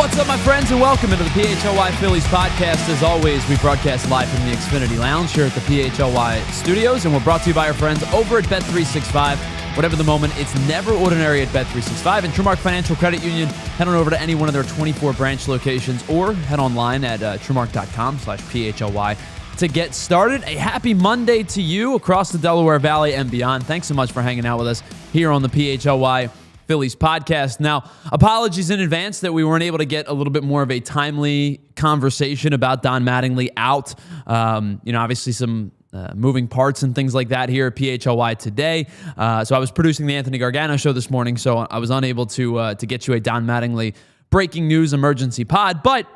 What's up, my friends, and welcome into the PHLY Phillies podcast. As always, we broadcast live from the Xfinity Lounge here at the PHLY studios, and we're brought to you by our friends over at Bet365. Whatever the moment, it's never ordinary at Bet365. And Trumark Financial Credit Union, head on over to any one of their 24 branch locations or head online at trumark.com/PHLY to get started. A happy Monday to you across the Delaware Valley and beyond. Thanks so much for hanging out with us here on the PHLY Phillies podcast. Now, apologies in advance that we weren't able to get a little bit more of a timely conversation about Don Mattingly out. Obviously some moving parts and things like that here at PHLY today. So I was producing the Anthony Gargano show this morning, so I was unable to get you a Don Mattingly breaking news emergency pod, but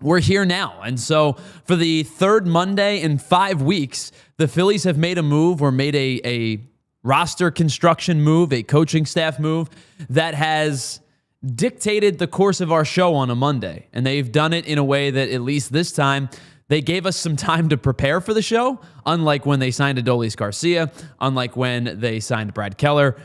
we're here now. And so for the third Monday in 5 weeks, the Phillies have made a move or made a roster construction move, a coaching staff move that has dictated the course of our show on a Monday. And they've done it in a way that, at least this time, they gave us some time to prepare for the show, unlike when they signed Adolis Garcia, unlike when they signed Brad Keller.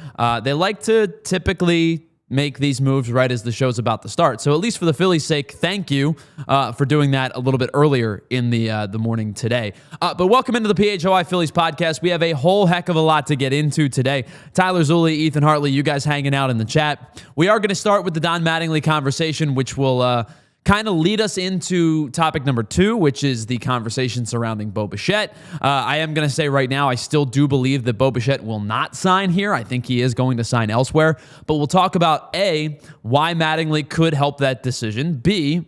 They like to typically make these moves right as the show's about to start. So at least for the Phillies' sake, thank you for doing that a little bit earlier in the morning today. But welcome into the PHLY Phillies podcast. We have a whole heck of a lot to get into today. Tyler Zulli, Ethan Hartley, you guys hanging out in the chat. We are going to start with the Don Mattingly conversation, which will kind of lead us into topic number 2, which is the conversation surrounding Bo Bichette. I am going to say right now, I still do believe that Bo Bichette will not sign here. I think he is going to sign elsewhere. But we'll talk about A, why Mattingly could help that decision. B,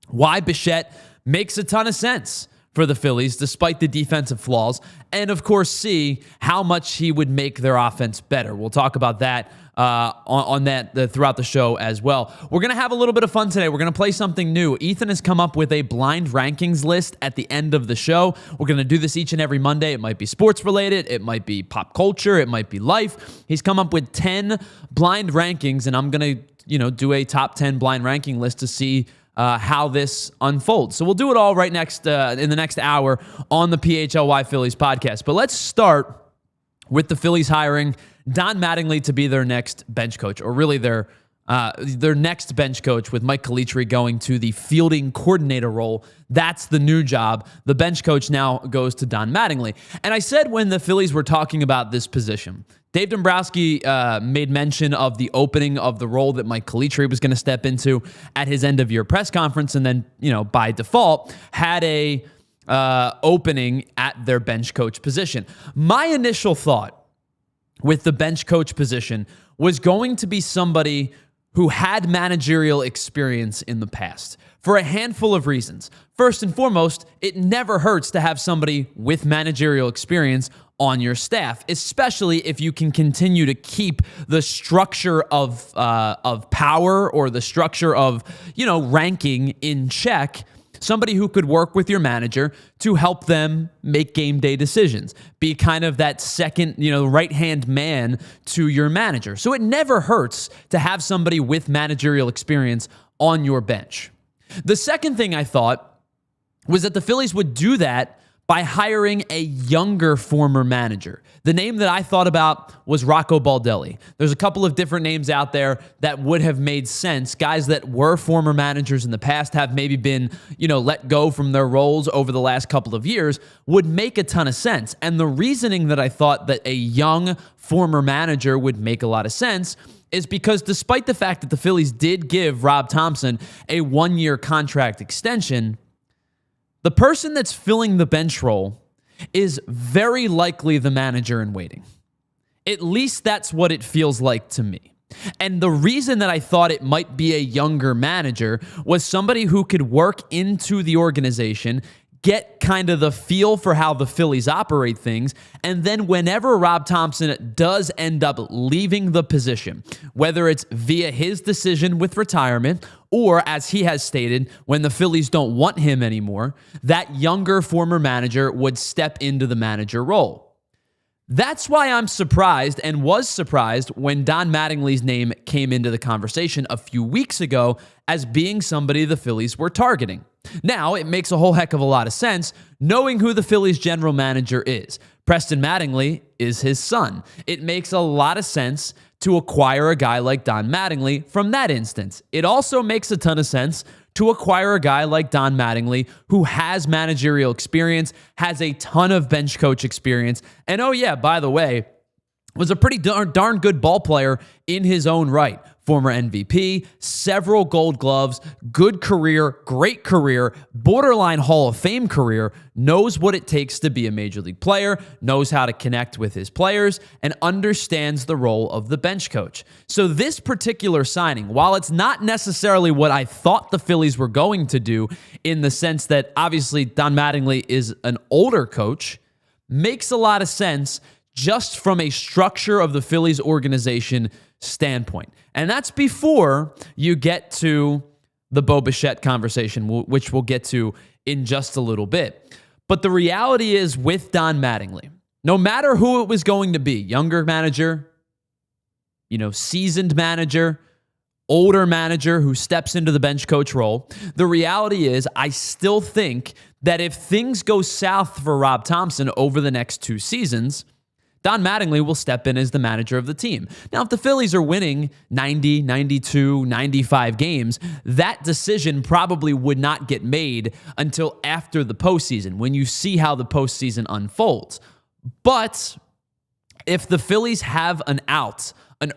why Bichette makes a ton of sense for the Phillies, despite the defensive flaws. And of course, C, how much he would make their offense better. We'll talk about that on that throughout the show as well. We're going to have a little bit of fun today. We're going to play something new. Ethan has come up with a blind rankings list at the end of the show. We're going to do this each and every Monday. It might be sports related. It might be pop culture. It might be life. He's come up with 10 blind rankings, and I'm going to, do a top 10 blind ranking list to see how this unfolds. So we'll do it all right next in the next hour on the PHLY Phillies podcast. But let's start with the Phillies hiring Don Mattingly to be their next bench coach, or really their next bench coach, with Mike Calitri going to the fielding coordinator role. That's the new job. The bench coach now goes to Don Mattingly. And I said when the Phillies were talking about this position, Dave Dombrowski made mention of the opening of the role that Mike Calitri was going to step into at his end-of-year press conference, and then, by default, had a opening at their bench coach position. My initial thought with the bench coach position was going to be somebody who had managerial experience in the past, for a handful of reasons. First and foremost, it never hurts to have somebody with managerial experience on your staff, especially if you can continue to keep the structure of power, or the structure of, ranking in check. Somebody who could work with your manager to help them make game day decisions, be kind of that second, right-hand man to your manager. So it never hurts to have somebody with managerial experience on your bench. The second thing I thought was that the Phillies would do that by hiring a younger former manager. The name that I thought about was Rocco Baldelli. There's a couple of different names out there that would have made sense. Guys that were former managers in the past, have maybe been, let go from their roles over the last couple of years, would make a ton of sense. And the reasoning that I thought that a young former manager would make a lot of sense is because, despite the fact that the Phillies did give Rob Thomson a 1-year contract extension, the person that's filling the bench role is very likely the manager in waiting. At least that's what it feels like to me. And the reason that I thought it might be a younger manager was somebody who could work into the organization, get kind of the feel for how the Phillies operate things, and then whenever Rob Thomson does end up leaving the position, whether it's via his decision with retirement or, as he has stated, when the Phillies don't want him anymore, that younger former manager would step into the manager role. That's why I'm surprised, and was surprised, when Don Mattingly's name came into the conversation a few weeks ago as being somebody the Phillies were targeting. Now, it makes a whole heck of a lot of sense knowing who the Phillies general manager is. Preston Mattingly is his son. It makes a lot of sense to acquire a guy like Don Mattingly from that instance. It also makes a ton of sense to acquire a guy like Don Mattingly who has managerial experience, has a ton of bench coach experience, and oh yeah, by the way, was a pretty darn good ball player in his own right. Former MVP, several gold gloves, good career, great career, borderline Hall of Fame career, knows what it takes to be a major league player, knows how to connect with his players, and understands the role of the bench coach. So this particular signing, while it's not necessarily what I thought the Phillies were going to do, in the sense that obviously Don Mattingly is an older coach, makes a lot of sense just from a structure of the Phillies organization standpoint. And that's before you get to the Bo Bichette conversation, which we'll get to in just a little bit. But the reality is with Don Mattingly, no matter who it was going to be, younger manager, seasoned manager, older manager who steps into the bench coach role, the reality is I still think that if things go south for Rob Thomson over the next 2 seasons, Don Mattingly will step in as the manager of the team. Now, if the Phillies are winning 90, 92, 95 games, that decision probably would not get made until after the postseason, when you see how the postseason unfolds. But if the Phillies have an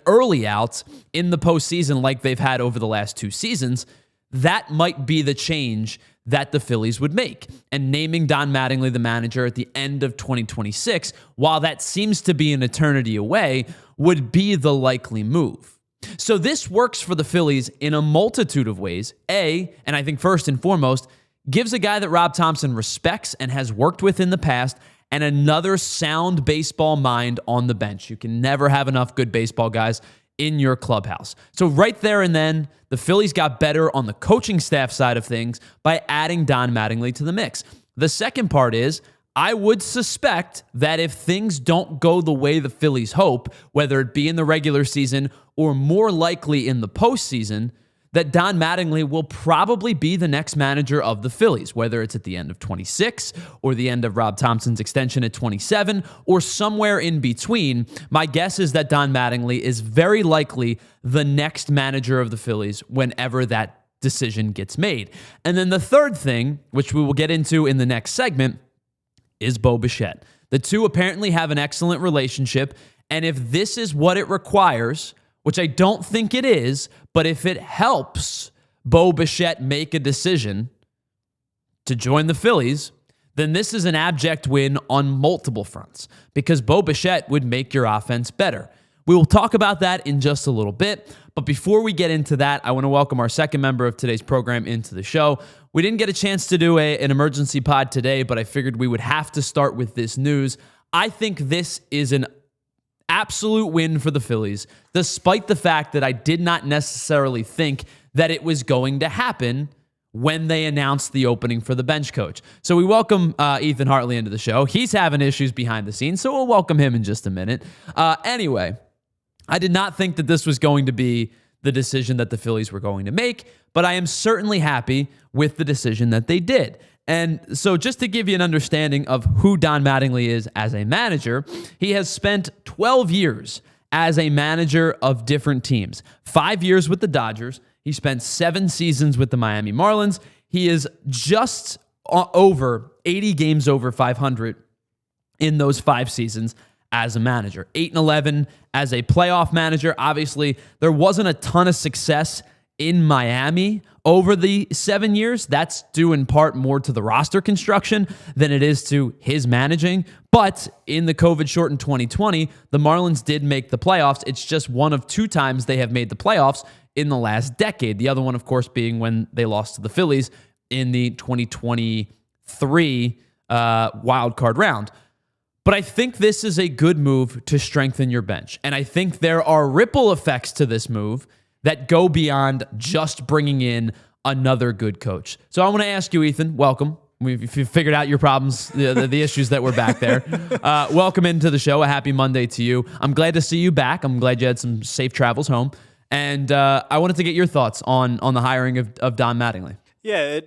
early out in the postseason like they've had over the last 2 seasons, that might be the change that the Phillies would make. And naming Don Mattingly the manager at the end of 2026, while that seems to be an eternity away, would be the likely move. So this works for the Phillies in a multitude of ways. And I think first and foremost, gives a guy that Rob Thomson respects and has worked with in the past and another sound baseball mind on the bench. You can never have enough good baseball guys in your clubhouse. So right there and then, the Phillies got better on the coaching staff side of things by adding Don Mattingly to the mix. The second part is, I would suspect that if things don't go the way the Phillies hope, whether it be in the regular season or more likely in the postseason, that Don Mattingly will probably be the next manager of the Phillies, whether it's at the end of 26 or the end of Rob Thomson's extension at 27 or somewhere in between. My guess is that Don Mattingly is very likely the next manager of the Phillies whenever that decision gets made. And then the third thing, which we will get into in the next segment, is Bo Bichette. The two apparently have an excellent relationship, and if this is what it requires, which I don't think it is, but if it helps Bo Bichette make a decision to join the Phillies, then this is an abject win on multiple fronts because Bo Bichette would make your offense better. We will talk about that in just a little bit, but before we get into that, I want to welcome our second member of today's program into the show. We didn't get a chance to do an emergency pod today, but I figured we would have to start with this news. I think this is an absolute win for the Phillies, despite the fact that I did not necessarily think that it was going to happen when they announced the opening for the bench coach. So we welcome Ethan Hartley into the show. He's having issues behind the scenes, so we'll welcome him in just a minute. Anyway, I did not think that this was going to be the decision that the Phillies were going to make, but I am certainly happy with the decision that they did. And so just to give you an understanding of who Don Mattingly is as a manager, he has spent 12 years as a manager of different teams. 5 years with the Dodgers. He spent 7 seasons with the Miami Marlins. He is just over 80 games over 500 in those 5 seasons as a manager. 8-11 as a playoff manager. Obviously, there wasn't a ton of success in Miami over the 7 years. That's due in part more to the roster construction than it is to his managing. But in the COVID-shortened 2020, the Marlins did make the playoffs. It's just one of 2 times they have made the playoffs in the last decade. The other one, of course, being when they lost to the Phillies in the 2023 wild card round. But I think this is a good move to strengthen your bench. And I think there are ripple effects to this move that go beyond just bringing in another good coach. So I want to ask you, Ethan, welcome. If you figured out your problems, the issues that were back there, welcome into the show. A happy Monday to you. I'm glad to see you back. I'm glad you had some safe travels home. And I wanted to get your thoughts on the hiring of Don Mattingly. Yeah,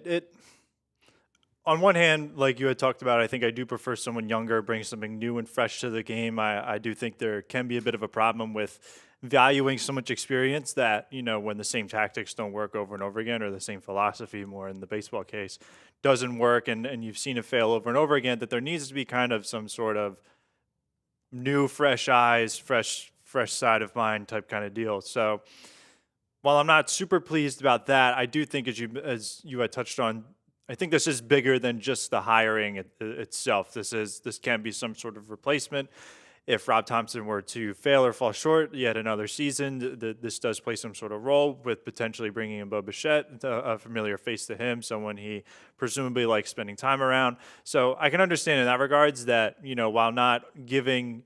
on one hand, like you had talked about, I think I do prefer someone younger, bring something new and fresh to the game. I do think there can be a bit of a problem with valuing so much experience that, when the same tactics don't work over and over again, or the same philosophy, more in the baseball case, doesn't work, and you've seen it fail over and over again, that there needs to be kind of some sort of new, fresh eyes, fresh side of mind type kind of deal. So while I'm not super pleased about that, I do think, as you had touched on, I think this is bigger than just the hiring itself. This can be some sort of replacement. If Rob Thomson were to fail or fall short yet another season, this does play some sort of role with potentially bringing in Bo Bichette, a familiar face to him, someone he presumably likes spending time around. So I can understand in that regards that, while not giving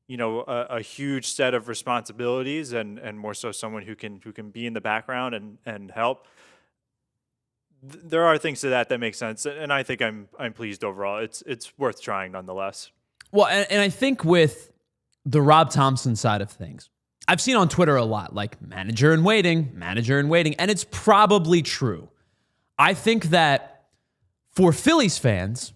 a huge set of responsibilities and more so someone who can be in the background and help, there are things to that make sense, and I think I'm pleased overall. It's worth trying nonetheless. Well, and I think with the Rob Thomson side of things, I've seen on Twitter a lot, like manager in waiting, and it's probably true. I think that for Phillies fans,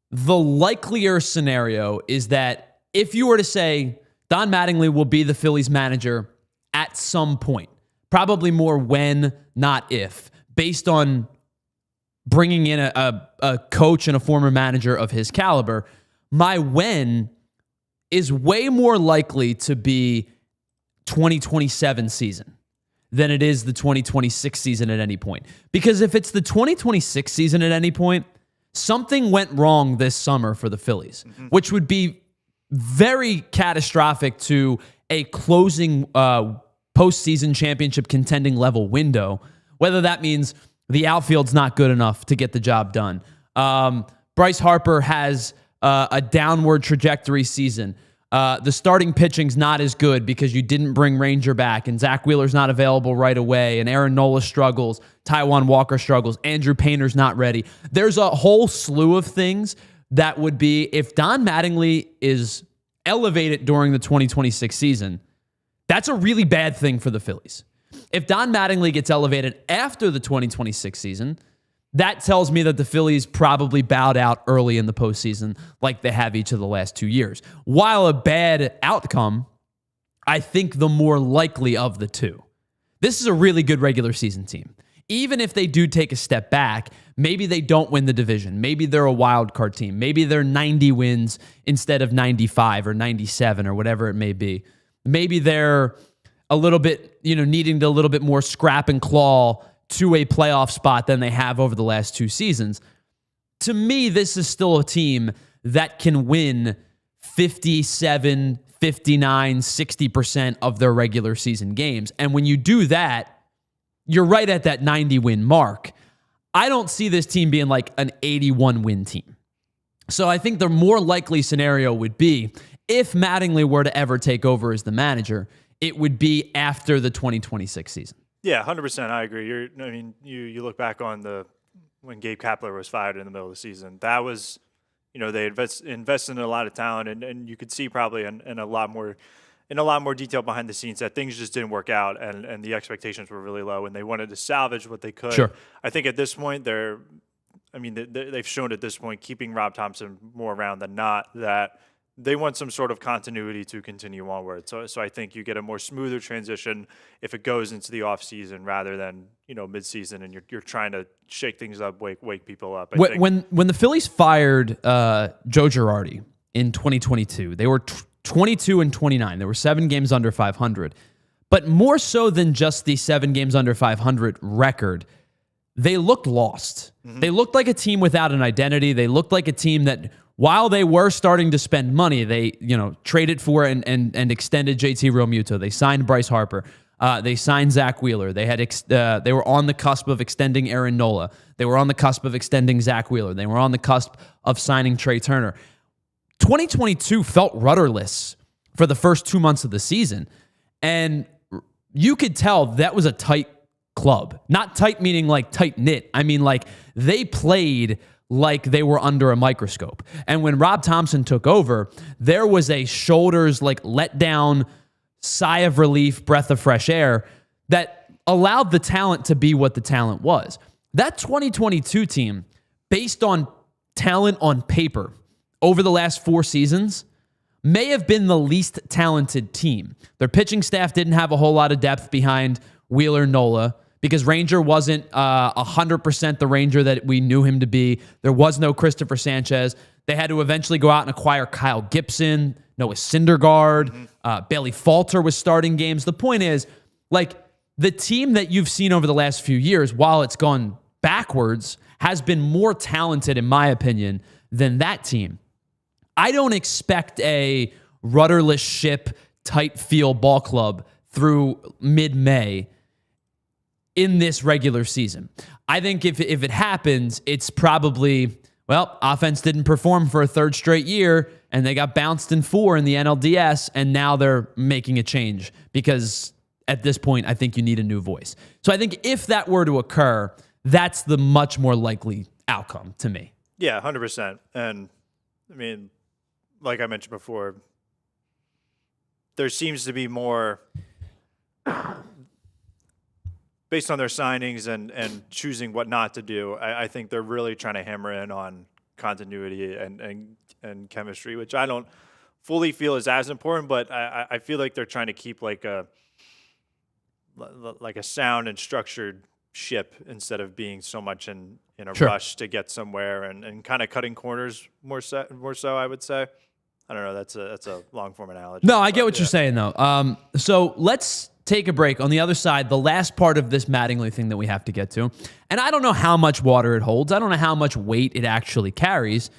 the likelier scenario is that if you were to say Don Mattingly will be the Phillies manager at some point, probably more when, not if, based on bringing in a coach and a former manager of his caliber, my when is way more likely to be 2027 season than it is the 2026 season at any point. Because if it's the 2026 season at any point, something went wrong this summer for the Phillies, which would be very catastrophic to a closing postseason championship contending level window, whether that means the outfield's not good enough to get the job done. Bryce Harper has a downward trajectory season. The starting pitching's not as good because you didn't bring Ranger back, and Zack Wheeler's not available right away, and Aaron Nola struggles, Taijuan Walker struggles, Andrew Painter's not ready. There's a whole slew of things that would be, if Don Mattingly is elevated during the 2026 season, that's a really bad thing for the Phillies. If Don Mattingly gets elevated after the 2026 season, that tells me that the Phillies probably bowed out early in the postseason like they have each of the last 2 years. While a bad outcome, I think the more likely of the two. This is a really good regular season team. Even if they do take a step back, maybe they don't win the division. Maybe they're a wild card team. Maybe they're 90 wins instead of 95 or 97 or whatever it may be. Maybe they're a little bit, needing to a little bit more scrap and claw to a playoff spot than they have over the last two seasons. To me, this is still a team that can win 57, 59, 60% of their regular season games. And when you do that, you're right at that 90-win mark. I don't see this team being like an 81-win team. So I think the more likely scenario would be, if Mattingly were to ever take over as the manager, it would be after the 2026 season. Yeah, 100%. I agree. You look back on when Gabe Kapler was fired in the middle of the season. That was, they invested in a lot of talent, and you could see probably in a lot more detail behind the scenes that things just didn't work out, and the expectations were really low, and they wanted to salvage what they could. Sure. I think at this point they've shown at this point, keeping Rob Thomson more around than not, that they want some sort of continuity to continue onward. So I think you get a more smoother transition if it goes into the off season rather than mid-season, and you're trying to shake things up, wake people up. When the Phillies fired Joe Girardi in 2022, they were 22 and 29. They were 7 games under 500. But more so than just the 7 games under 500 record, they looked lost. Mm-hmm. They looked like a team without an identity. They looked like a team that, while they were starting to spend money, they traded for and extended JT Realmuto. They signed Bryce Harper. They signed Zack Wheeler. They were on the cusp of extending Aaron Nola. They were on the cusp of extending Zack Wheeler. They were on the cusp of signing Trey Turner. 2022 felt rudderless for the first 2 months of the season, and you could tell that was a tight club. Not tight meaning like tight-knit. I mean, like, they played like they were under a microscope. And when Rob Thomson took over, there was a shoulders, let down, sigh of relief, breath of fresh air that allowed the talent to be what the talent was. That 2022 team based on talent on paper over the last 4 seasons, may have been the least talented team. Their pitching staff didn't have a whole lot of depth behind Wheeler Nola because Ranger wasn't 100% the Ranger that we knew him to be. There was no Christopher Sanchez. They had to eventually go out and acquire Kyle Gibson, Noah Syndergaard, Bailey Falter was starting games. The point is, like, the team that you've seen over the last few years, while it's gone backwards, has been more talented, in my opinion, than that team. I don't expect a rudderless ship, tight field ball club through mid-May in this regular season. I think if it happens, it's probably, well, offense didn't perform for a 3rd straight year, and they got bounced in 4 in the NLDS, and now they're making a change because at this point, I think you need a new voice. So I think if that were to occur, that's the much more likely outcome to me. Yeah, 100%. And I mean, like I mentioned before, there seems to be more, based on their signings and choosing what not to do, I think they're really trying to hammer in on continuity and chemistry, which I don't fully feel is as important, but I feel like they're trying to keep like a sound and structured ship instead of being so much in a rush to get somewhere and kind of cutting corners more so, I would say. I don't know. That's a long form analogy. No, I get what you're saying though. So let's take a break. On the other side, the last part of this Mattingly thing that we have to get to, and I don't know how much water it holds. I don't know how much weight it actually carries.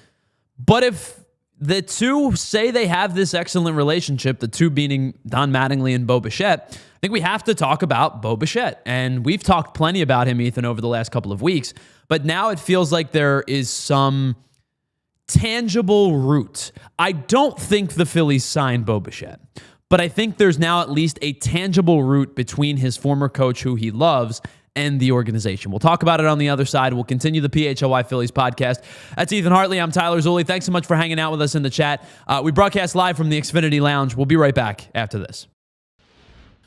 But if the two say they have this excellent relationship, the two being Don Mattingly and Bo Bichette, I think we have to talk about Bo Bichette. And we've talked plenty about him, Ethan, over the last couple of weeks. But now it feels like there is some tangible root. I don't think the Phillies signed Bo Bichette, but I think there's now at least a tangible root between his former coach, who he loves, and the organization. We'll talk about it on the other side. We'll continue the PHLY Phillies podcast. That's Ethan Hartley. I'm Tyler Zulli. Thanks so much for hanging out with us in the chat. We broadcast live from the Xfinity Lounge. We'll be right back after this.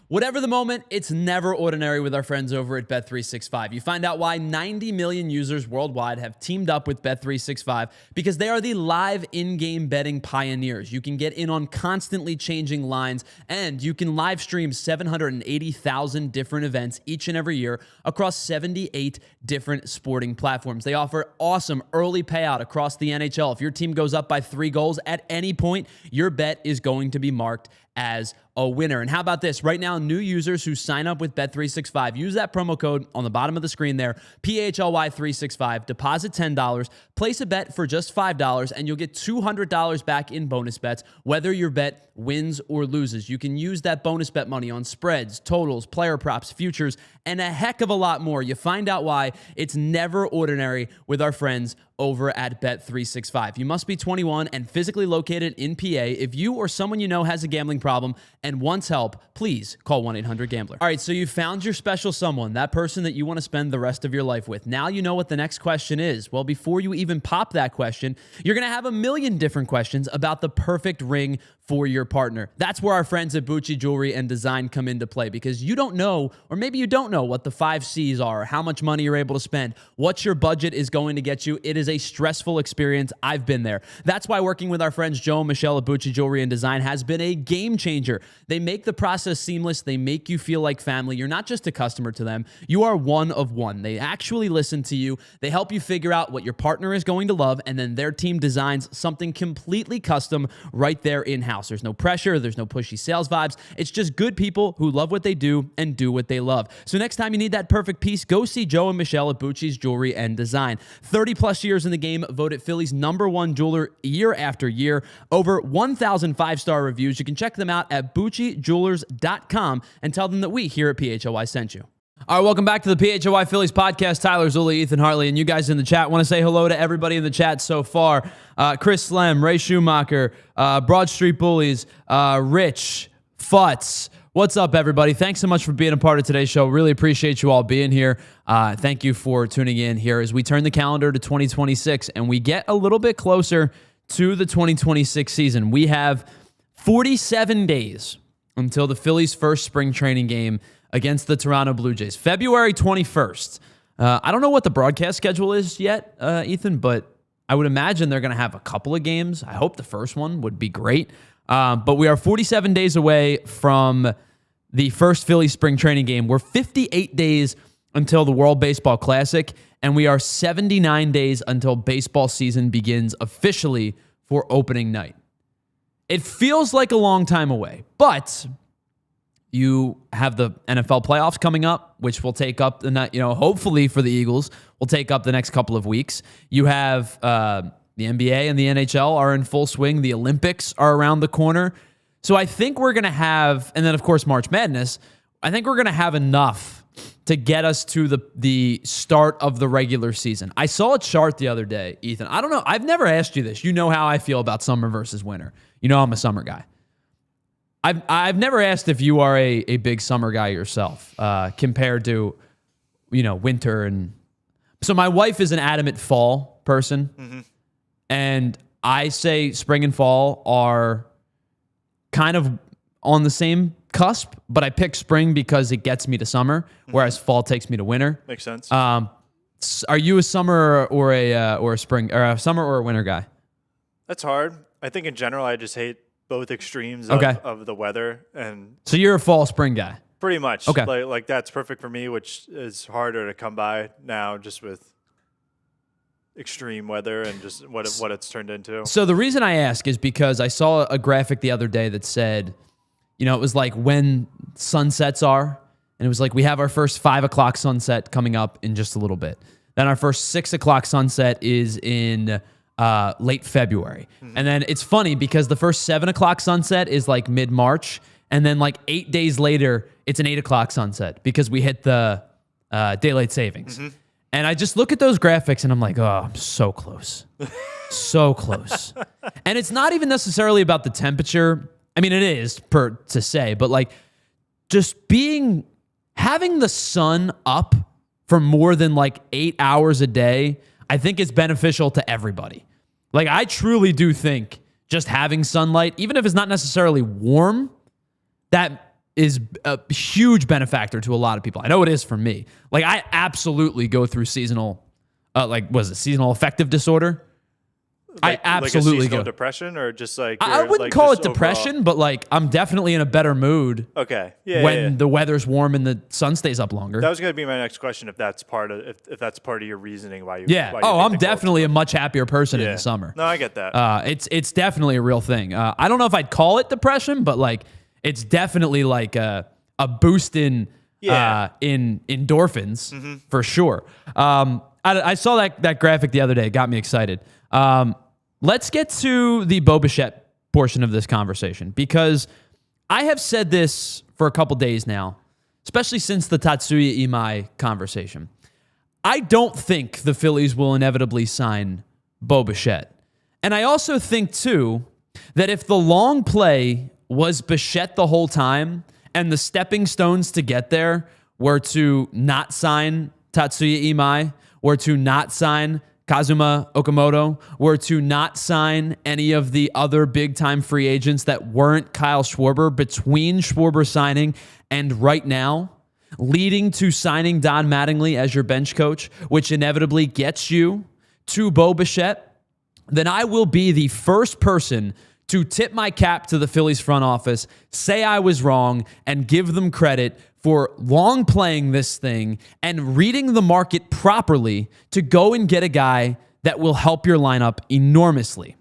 Whatever the moment, it's never ordinary with our friends over at Bet365. You find out why 90 million users worldwide have teamed up with Bet365 because they are the live in-game betting pioneers. You can get in on constantly changing lines, and you can live stream 780,000 different events each and every year across 78 different sporting platforms. They offer awesome early payout across the NHL. If your team goes up by 3 goals at any point, your bet is going to be marked as a winner. And how about this? Right now, new users who sign up with Bet365, use that promo code on the bottom of the screen there, PHLY365, deposit $10, place a bet for just $5, and you'll get $200 back in bonus bets, whether your bet wins or loses. You can use that bonus bet money on spreads, totals, player props, futures, and a heck of a lot more. You find out why it's never ordinary with our friends over at Bet365. You must be 21 and physically located in PA. If you or someone you know has a gambling problem and wants help, please call 1-800-GAMBLER. All right, so you found your special someone, that person that you want to spend the rest of your life with. Now you know what the next question is. Well, before you even pop that question, you're going to have a million different questions about the perfect ring for your partner. That's where our friends at Bucci Jewelry and Design come into play, because you don't know, or maybe you don't know what the 5 C's are, how much money you're able to spend, what your budget is going to get you. It is a stressful experience. I've been there. That's why working with our friends Joe and Michelle at Bucci Jewelry and Design has been a game changer. They make the process seamless. They make you feel like family. You're not just a customer to them. You are one of one. They actually listen to you. They help you figure out what your partner is going to love, and then their team designs something completely custom right there in-house. There's no pressure. There's no pushy sales vibes. It's just good people who love what they do and do what they love. So next time you need that perfect piece, go see Joe and Michelle at Bucci's Jewelry and Design. 30 plus years in the game, voted Philly's #1 jeweler year after year. Over 1,000 5-star reviews. You can check them out at BucciJewelers.com and tell them that we here at PHLY sent you. All right, welcome back to the PHLY Phillies podcast. Tyler Zulli, Ethan Hartley, and you guys in the chat. Want to say hello to everybody in the chat so far. Chris Slem, Ray Schumacher, Broad Street Bullies, Rich, Futz. What's up, everybody? Thanks so much for being a part of today's show. Really appreciate you all being here. Thank you for tuning in here as we turn the calendar to 2026 and we get a little bit closer to the 2026 season. We have 47 days until the Phillies' first spring training game against the Toronto Blue Jays. February 21st I don't know what the broadcast schedule is yet, Ethan, but I would imagine they're going to have a couple of games. I hope the first one would be great. But we are 47 days away from the first Phillies spring training game. We're 58 days until the World Baseball Classic, and we are 79 days until baseball season begins officially for opening night. It feels like a long time away, but you have the NFL playoffs coming up, which will take up the night, hopefully for the Eagles, will take up the next couple of weeks. You have the NBA and the NHL are in full swing. The Olympics are around the corner. So I think we're going to have, and then of course March Madness, I think we're going to have enough to get us to the start of the regular season. I saw a chart the other day, Ethan. I don't know. I've never asked you this. You know how I feel about summer versus winter. You know I'm a summer guy. I've never asked if you are a big summer guy yourself compared to, winter. And so my wife is an adamant fall person. Mm-hmm. And I say spring and fall are kind of on the same cusp, but I pick spring because it gets me to summer, whereas fall takes me to winter. Makes sense. Are you a summer or a spring or a summer or a winter guy? That's hard. I think in general, I just hate both extremes of the weather. And so you're a fall spring guy? Pretty much. Okay. Like that's perfect for me, which is harder to come by now just with extreme weather and just what it's turned into. So the reason I ask is because I saw a graphic the other day that said, it was like when sunsets are, and it was like we have our first 5 o'clock sunset coming up in just a little bit. Then our first 6 o'clock sunset is in late February. Mm-hmm. And then it's funny because the first 7 o'clock sunset is like mid-March, and then like 8 days later, it's an 8 o'clock sunset because we hit the daylight savings. Mm-hmm. And I just look at those graphics and I'm like, oh, I'm so close. So close. And it's not even necessarily about the temperature. I mean, it is to say, but like just having the sun up for more than like 8 hours a day, I think is beneficial to everybody. Like I truly do think just having sunlight, even if it's not necessarily warm, that is a huge benefactor to a lot of people. I know it is for me. Like I absolutely go through seasonal, seasonal affective disorder? I absolutely like a seasonal depression, or just like I wouldn't call it depression, overall. But like I'm definitely in a better mood. Okay, when the weather's warm and the sun stays up longer. That was going to be my next question. If that's part of your reasoning, why you? Yeah. Why I'm definitely a much happier person in the summer. No, I get that. It's definitely a real thing. I don't know if I'd call it depression, but like it's definitely like a boost in endorphins for sure. I saw that graphic the other day. It got me excited. Let's get to the Bo Bichette portion of this conversation, because I have said this for a couple days now, especially since the Tatsuya Imai conversation. I don't think the Phillies will inevitably sign Bo Bichette. And I also think, too, that if the long play was Bichette the whole time and the stepping stones to get there were to not sign Tatsuya Imai, were to not sign Kazuma Okamoto, were to not sign any of the other big-time free agents that weren't Kyle Schwarber between Schwarber signing and right now, leading to signing Don Mattingly as your bench coach, which inevitably gets you to Bo Bichette, then I will be the first person to tip my cap to the Phillies front office, say I was wrong, and give them credit for long playing this thing and reading the market properly to go and get a guy that will help your lineup enormously.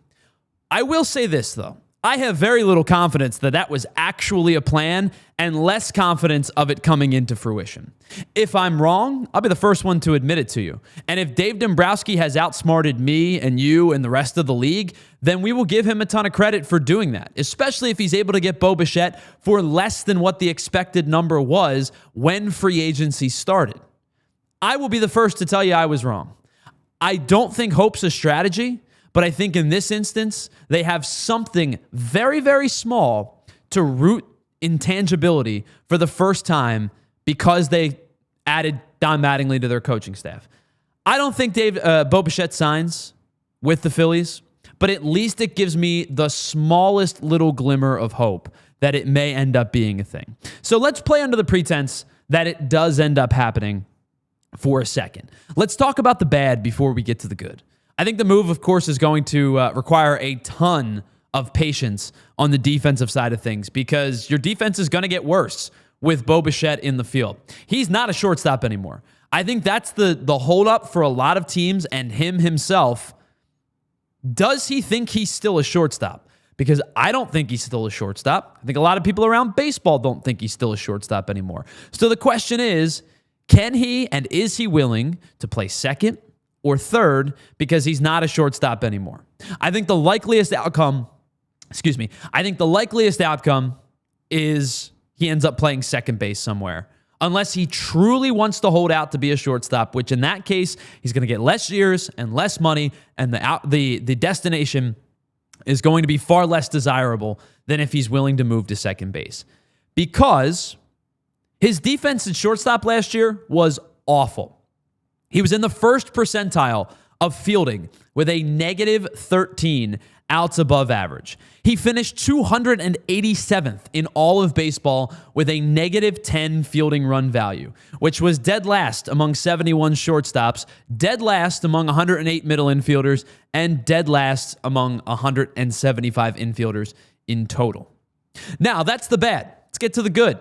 I will say this, though. I have very little confidence that was actually a plan, and less confidence of it coming into fruition. If I'm wrong, I'll be the first one to admit it to you. And if Dave Dombrowski has outsmarted me and you and the rest of the league, then we will give him a ton of credit for doing that, especially if he's able to get Bo Bichette for less than what the expected number was when free agency started. I will be the first to tell you I was wrong. I don't think hope's a strategy, but I think in this instance, they have something very, very small to root intangibility for the first time because they added Don Mattingly to their coaching staff. I don't think Bo Bichette signs with the Phillies, but at least it gives me the smallest little glimmer of hope that it may end up being a thing. So let's play under the pretense that it does end up happening. for a second. Let's talk about the bad before we get to the good. I think the move, of course, is going to require a ton of patience on the defensive side of things because your defense is going to get worse with Bo Bichette in the field. He's not a shortstop anymore. I think that's the holdup for a lot of teams and him himself. Does he think he's still a shortstop? Because I don't think he's still a shortstop. I think a lot of people around baseball don't think he's still a shortstop anymore. So the question is, can he and is he willing to play second or third because he's not a shortstop anymore? I think the likeliest outcome is he ends up playing second base somewhere. Unless he truly wants to hold out to be a shortstop, which in that case, he's going to get less years and less money, and the destination is going to be far less desirable than if he's willing to move to second base. Because his defense at shortstop last year was awful. He was in the first percentile of fielding with a negative 13 outs above average. He finished 287th in all of baseball with a negative 10 fielding run value, which was dead last among 71 shortstops, dead last among 108 middle infielders, and dead last among 175 infielders in total. Now, that's the bad. Let's get to the good.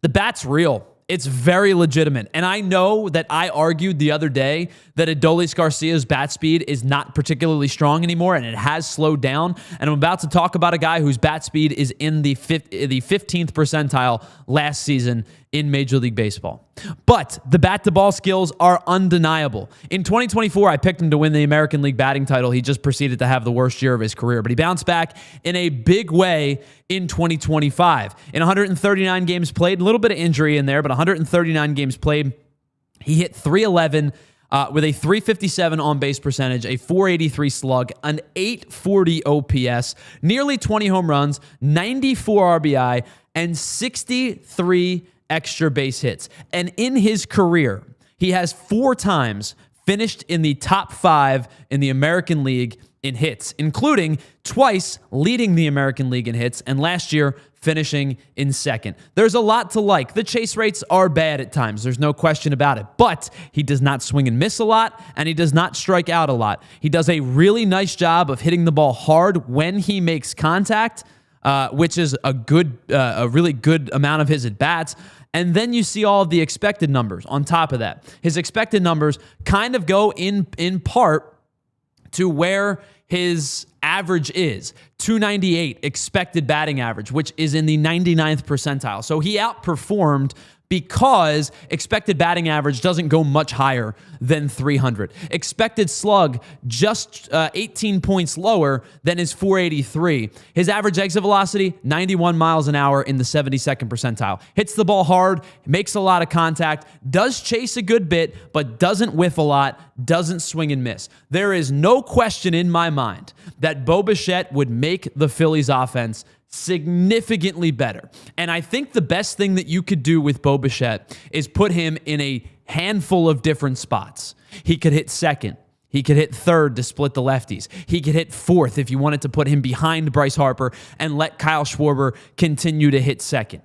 The bat's real. It's very legitimate. And I know that I argued the other day that Adolis Garcia's bat speed is not particularly strong anymore, and it has slowed down. And I'm about to talk about a guy whose bat speed is in the 15th percentile last season in Major League Baseball. But the bat-to-ball skills are undeniable. In 2024, I picked him to win the American League batting title. He just proceeded to have the worst year of his career, but he bounced back in a big way in 2025. In 139 games played, a little bit of injury in there, but 139 games played, he hit .311 with a .357 on-base percentage, a .483 slug, an .840 OPS, nearly 20 home runs, 94 RBI, and 63 extra base hits. And in his career, he has 4 times finished in the top 5 in the American League in hits, including twice leading the American League in hits, and last year finishing in second. There's a lot to like. The chase rates are bad at times. There's no question about it. But he does not swing and miss a lot, and he does not strike out a lot. He does a really nice job of hitting the ball hard when he makes contact, which is a really good amount of his at-bats. And then you see all of the expected numbers on top of that. His expected numbers kind of go in part to where his average is. 298 expected batting average, which is in the 99th percentile. So he outperformed because expected batting average doesn't go much higher than 300. Expected slug just 18 points lower than his 483. His average exit velocity, 91 miles an hour in the 72nd percentile. Hits the ball hard, makes a lot of contact, does chase a good bit, but doesn't whiff a lot, doesn't swing and miss. There is no question in my mind that Bo Bichette would make the Phillies offense significantly better. And I think the best thing that you could do with Bo Bichette is put him in a handful of different spots. He could hit second. He could hit third to split the lefties. He could hit fourth if you wanted to put him behind Bryce Harper and let Kyle Schwarber continue to hit second.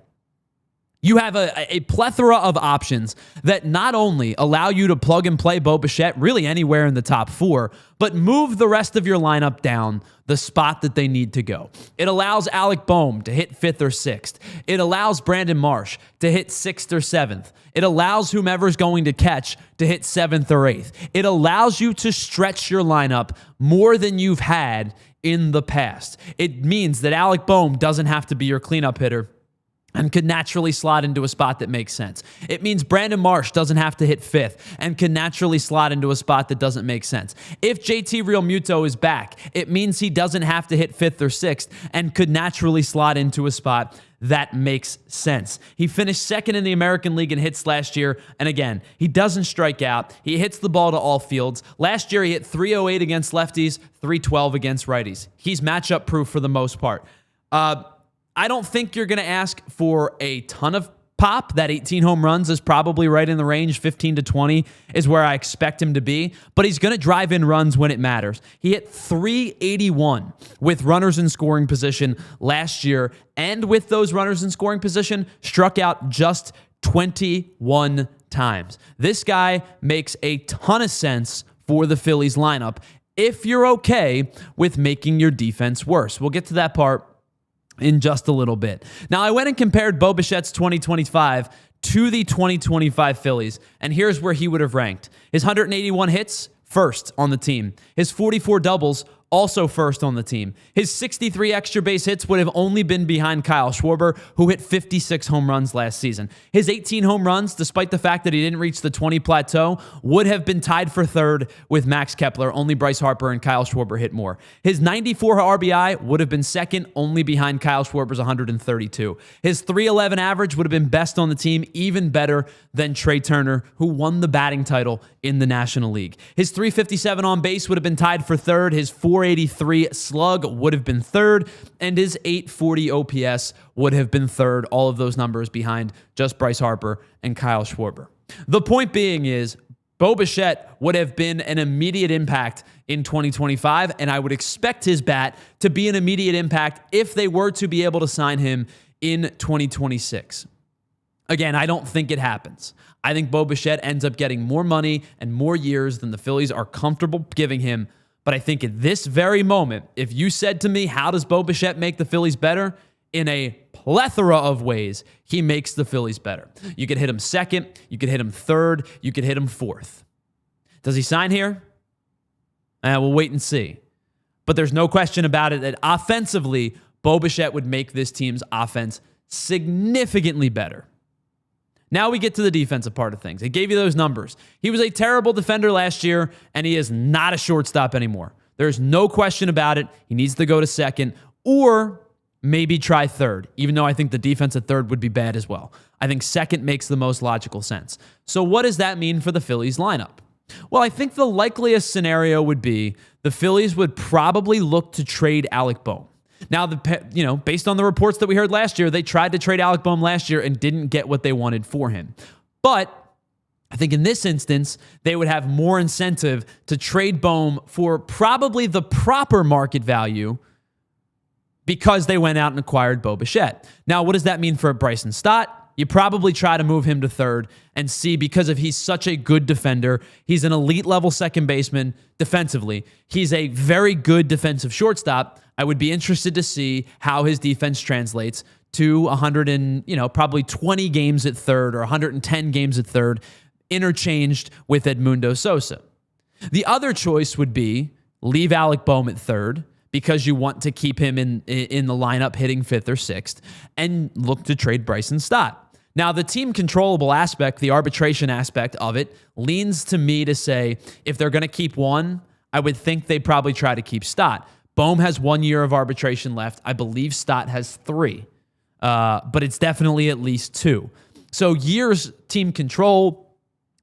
You have a plethora of options that not only allow you to plug and play Bo Bichette really anywhere in the top 4, but move the rest of your lineup down the spot that they need to go. It allows Alec Boehm to hit 5th or 6th. It allows Brandon Marsh to hit 6th or 7th. It allows whomever's going to catch to hit 7th or 8th. It allows you to stretch your lineup more than you've had in the past. It means that Alec Boehm doesn't have to be your cleanup hitter and could naturally slot into a spot that makes sense. It means Brandon Marsh doesn't have to hit 5th and can naturally slot into a spot that doesn't make sense. If JT Realmuto is back, it means he doesn't have to hit 5th or 6th and could naturally slot into a spot that makes sense. He finished second in the American League in hits last year, and again, he doesn't strike out. He hits the ball to all fields. Last year, he hit .308 against lefties, .312 against righties. He's matchup proof for the most part. I don't think you're going to ask for a ton of pop. That 18 home runs is probably right in the range. 15 to 20 is where I expect him to be, but he's going to drive in runs when it matters. He hit .381 with runners in scoring position last year, and with those runners in scoring position, struck out just 21 times. This guy makes a ton of sense for the Phillies lineup if you're okay with making your defense worse. We'll get to that part in just a little bit. Now, I went and compared Bo Bichette's 2025 to the 2025 Phillies, and here's where he would have ranked. His 181 hits, first on the team. His 44 doubles, also first on the team. His 63 extra base hits would have only been behind Kyle Schwarber, who hit 56 home runs last season. His 18 home runs, despite the fact that he didn't reach the 20 plateau, would have been tied for third with Max Kepler. Only Bryce Harper and Kyle Schwarber hit more. His 94 RBI would have been second, only behind Kyle Schwarber's 132. His 311 average would have been best on the team, even better than Trey Turner, who won the batting title in the National League. His 357 on base would have been tied for third. His 483 slug would have been third, and his 840 OPS would have been third. All of those numbers behind just Bryce Harper and Kyle Schwarber. The point being is, Bo Bichette would have been an immediate impact in 2025, and I would expect his bat to be an immediate impact if they were to be able to sign him in 2026. Again, I don't think it happens. I think Bo Bichette ends up getting more money and more years than the Phillies are comfortable giving him. But I think at this very moment, if you said to me, how does Bo Bichette make the Phillies better? In a plethora of ways, he makes the Phillies better. You could hit him second, you could hit him third, you could hit him fourth. Does he sign here? We'll wait and see. But there's no question about it that offensively, Bo Bichette would make this team's offense significantly better. Now we get to the defensive part of things. I gave you those numbers. He was a terrible defender last year, and he is not a shortstop anymore. There's no question about it. He needs to go to second or maybe try third, even though I think the defense at third would be bad as well. I think second makes the most logical sense. So what does that mean for the Phillies lineup? Well, I think the likeliest scenario would be the Phillies would probably look to trade Alec Bohm. Now, based on the reports that we heard last year, they tried to trade Alec Bohm last year and didn't get what they wanted for him. But I think in this instance, they would have more incentive to trade Bohm for probably the proper market value because they went out and acquired Bo Bichette. Now, what does that mean for Bryson Stott? You probably try to move him to third and see, because he's such a good defender, he's an elite level second baseman defensively. He's a very good defensive shortstop. I would be interested to see how his defense translates to 100 and, probably 20 games at third or 110 games at third, interchanged with Edmundo Sosa. The other choice would be leave Alec Bohm at third, because you want to keep him in the lineup hitting fifth or sixth, and look to trade Bryson Stott. Now, the team controllable aspect, the arbitration aspect of it, leans to me to say, if they're going to keep one, I would think they'd probably try to keep Stott. Bohm has 1 year of arbitration left. I believe Stott has 3, but it's definitely at least 2. So years team control,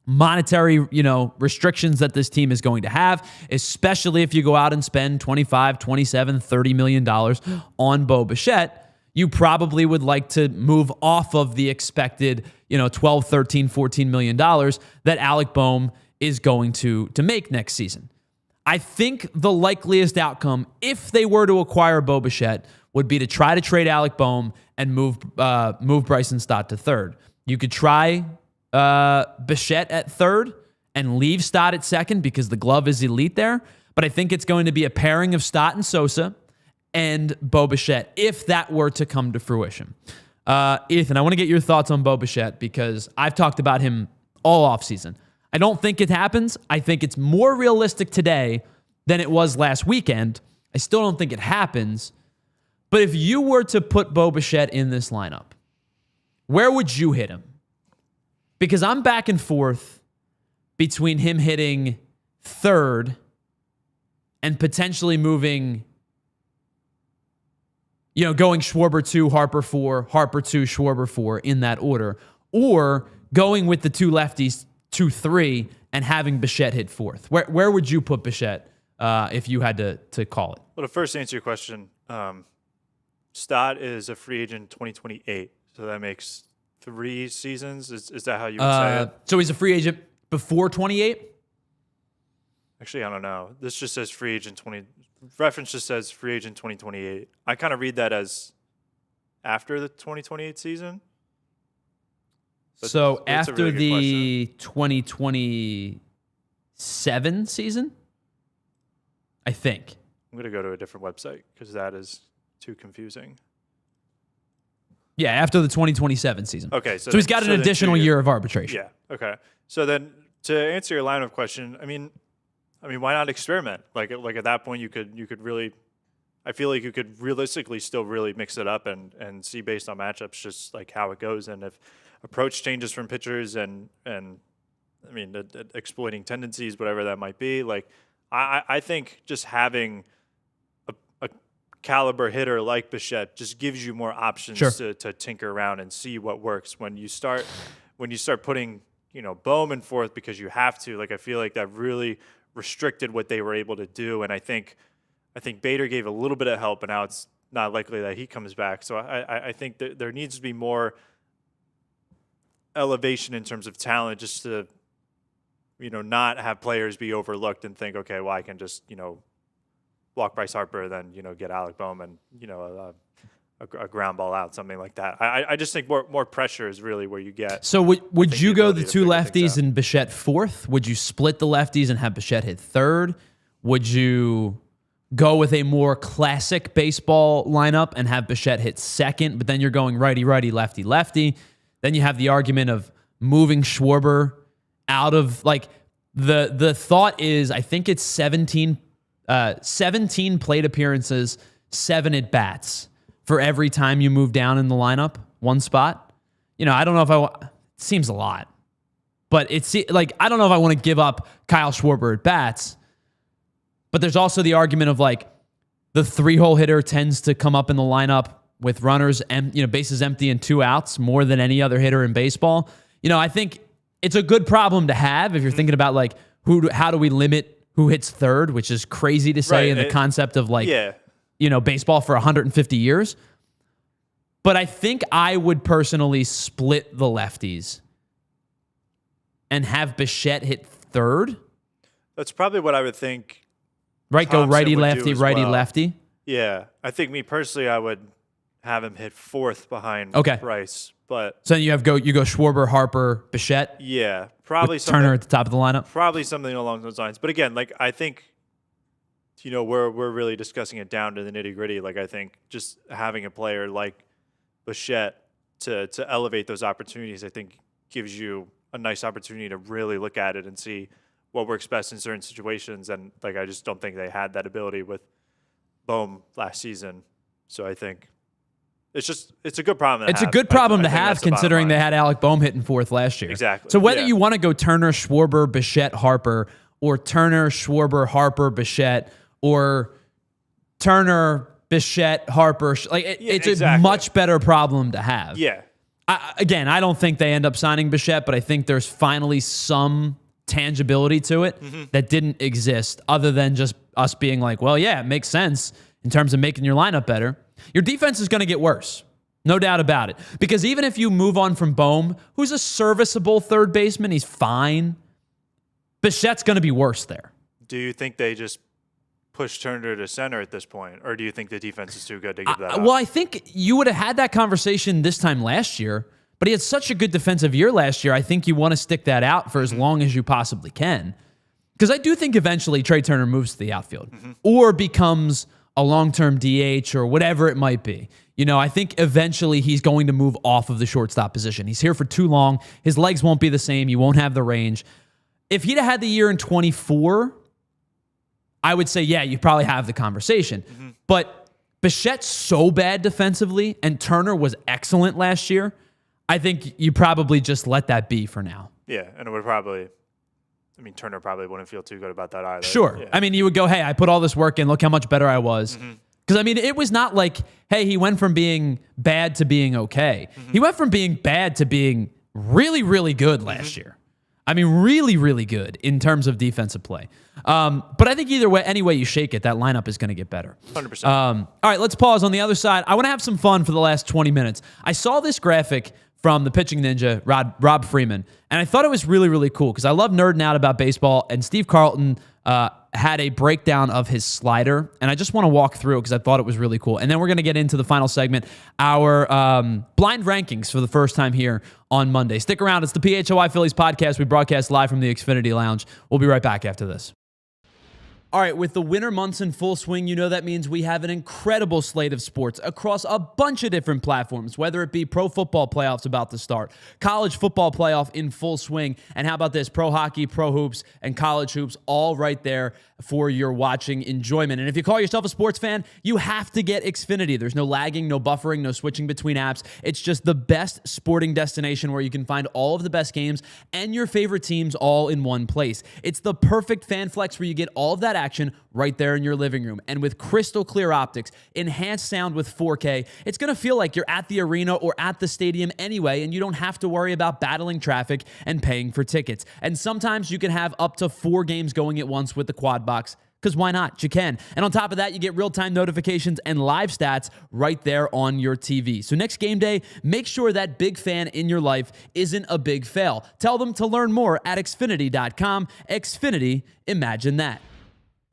monetary, restrictions that this team is going to have, especially if you go out and spend $25, $27, $30 million on Bo Bichette, you probably would like to move off of the expected, $12, $13, $14 million that Alec Bohm is going to make next season. I think the likeliest outcome, if they were to acquire Bo Bichette, would be to try to trade Alec Bohm and move Bryson Stott to third. You could try Bichette at third and leave Stott at second because the glove is elite there. But I think it's going to be a pairing of Stott and Sosa and Bo Bichette if that were to come to fruition. Ethan, I want to get your thoughts on Bo Bichette because I've talked about him all offseason. I don't think it happens. I think it's more realistic today than it was last weekend. I still don't think it happens. But if you were to put Bo Bichette in this lineup, where would you hit him? Because I'm back and forth between him hitting third and potentially moving, going Schwarber 2, Harper 4, Harper 2, Schwarber 4 in that order, or going with the two lefties 2, 3 and having Bichette hit fourth. Where would you put Bichette if you had to call it? Well, to first answer your question, Stott is a free agent 2028, so that makes 3 seasons. Is that how you would say it? So he's a free agent before 28? Actually, I don't know. This just says free agent 20. Reference just says free agent 2028. I kind of read that as after the 2028 season. So That's a after really good question. the 2027 season, I think. I'm going to go to a different website because that is too confusing. Yeah, after the 2027 season. Okay. So he's got an additional year of arbitration. Yeah. Okay. So then to answer your lineup question, I mean, why not experiment? Like at that point, you could really, I feel like you could realistically still really mix it up and see based on matchups just like how it goes, and if approach changes from pitchers and I mean exploiting tendencies, whatever that might be. Like I think just having a caliber hitter like Bichette just gives you more options to tinker around and see what works. When you start putting Bowman forth because you have to, like I feel like that really restricted what they were able to do, and I think Bader gave a little bit of help, and now it's not likely that he comes back. So I think that there needs to be more elevation in terms of talent, just to not have players be overlooked and think, okay, well I can just walk Bryce Harper, then get Alec Bowman, a ground ball out, something like that. I just think more pressure is really where you get. So would you go the two lefties out. and Bichette fourth? Would you split the lefties and have Bichette hit third? Would you go with a more classic baseball lineup and have Bichette hit second, but then you're going righty-righty, lefty-lefty? Then you have the argument of moving Schwarber out of, like, the thought is, I think it's 17 plate appearances, 7 at-bats for every time you move down in the lineup, one spot. I don't know if it seems a lot, but it's like, I don't know if I want to give up Kyle Schwarber at-bats, but there's also the argument of, like, the 3-hole hitter tends to come up in the lineup with runners and bases empty and 2 outs more than any other hitter in baseball. I think it's a good problem to have if you're thinking about, like, how do we limit who hits third, which is crazy to say in the concept of, like, baseball for 150 years. But I think I would personally split the lefties and have Bichette hit third. That's probably what I would think. Right, Thompson go righty, would lefty, do as righty, well. lefty. Yeah, I think me personally, I would have him hit fourth behind Bryce. But so then you go Schwarber, Harper, Bichette. Yeah, probably with Turner at the top of the lineup. Probably something along those lines. But again, like I think, we're really discussing it down to the nitty gritty. Like I think just having a player like Bichette to elevate those opportunities, I think gives you a nice opportunity to really look at it and see what works best in certain situations. And like I just don't think they had that ability with Bohm last season. So I think it's a good problem to have. It's a good problem to have considering they had Alec Bohm hitting fourth last year. Exactly. So whether you want to go Turner, Schwarber, Bichette, Harper, or Turner, Schwarber, Harper, Bichette, or Turner, Bichette, Harper, it's a much better problem to have. Yeah. I don't think they end up signing Bichette, but I think there's finally some tangibility to it that didn't exist other than just us being like, well, yeah, it makes sense in terms of making your lineup better. Your defense is going to get worse. No doubt about it. Because even if you move on from Bohm, who's a serviceable third baseman, he's fine. Bichette's going to be worse there. Do you think they just push Turner to center at this point? Or do you think the defense is too good to give that up? Well, I think you would have had that conversation this time last year, but he had such a good defensive year last year. I think you want to stick that out for as long as you possibly can. Because I do think eventually Trey Turner moves to the outfield or becomes a long-term DH or whatever it might be. I think eventually he's going to move off of the shortstop position. He's here for too long. His legs won't be the same. You won't have the range. If he'd have had the year in 24, I would say, yeah, you probably have the conversation. But Bichette's so bad defensively, and Turner was excellent last year, I think you probably just let that be for now. Yeah, and it would probably... Turner probably wouldn't feel too good about that either. Sure. Yeah. You would go, hey, I put all this work in. Look how much better I was. Because, it was not like, hey, he went from being bad to being okay. He went from being bad to being really, really good last year. Really, really good in terms of defensive play. But I think either way, any way you shake it, that lineup is going to get better. 100%. All right, let's pause on the other side. I want to have some fun for the last 20 minutes. I saw this graphic from the pitching ninja, Rob Freeman, and I thought it was really, really cool because I love nerding out about baseball, and Steve Carlton had a breakdown of his slider, and I just want to walk through it because I thought it was really cool. And then we're going to get into the final segment, our blind rankings for the first time here on Monday. Stick around. It's the PHLY Phillies podcast. We broadcast live from the Xfinity Lounge. We'll be right back after this. All right, with the winter months in full swing, you know that means we have an incredible slate of sports across a bunch of different platforms, whether it be pro football playoffs about to start, college football playoff in full swing, and how about this, pro hockey, pro hoops, and college hoops, all right there for your watching enjoyment. And if you call yourself a sports fan, you have to get Xfinity. There's no lagging, no buffering, no switching between apps. It's just the best sporting destination where you can find all of the best games and your favorite teams all in one place. It's the perfect fan flex where you get all of that action right there in your living room. And with crystal clear optics, enhanced sound with 4K, it's going to feel like you're at the arena or at the stadium anyway, and you don't have to worry about battling traffic and paying for tickets. And sometimes you can have up to 4 games going at once with the quad box, because why not? You can. And on top of that, you get real-time notifications and live stats right there on your TV. So next game day, make sure that big fan in your life isn't a big fail. Tell them to learn more at Xfinity.com. Xfinity, imagine that.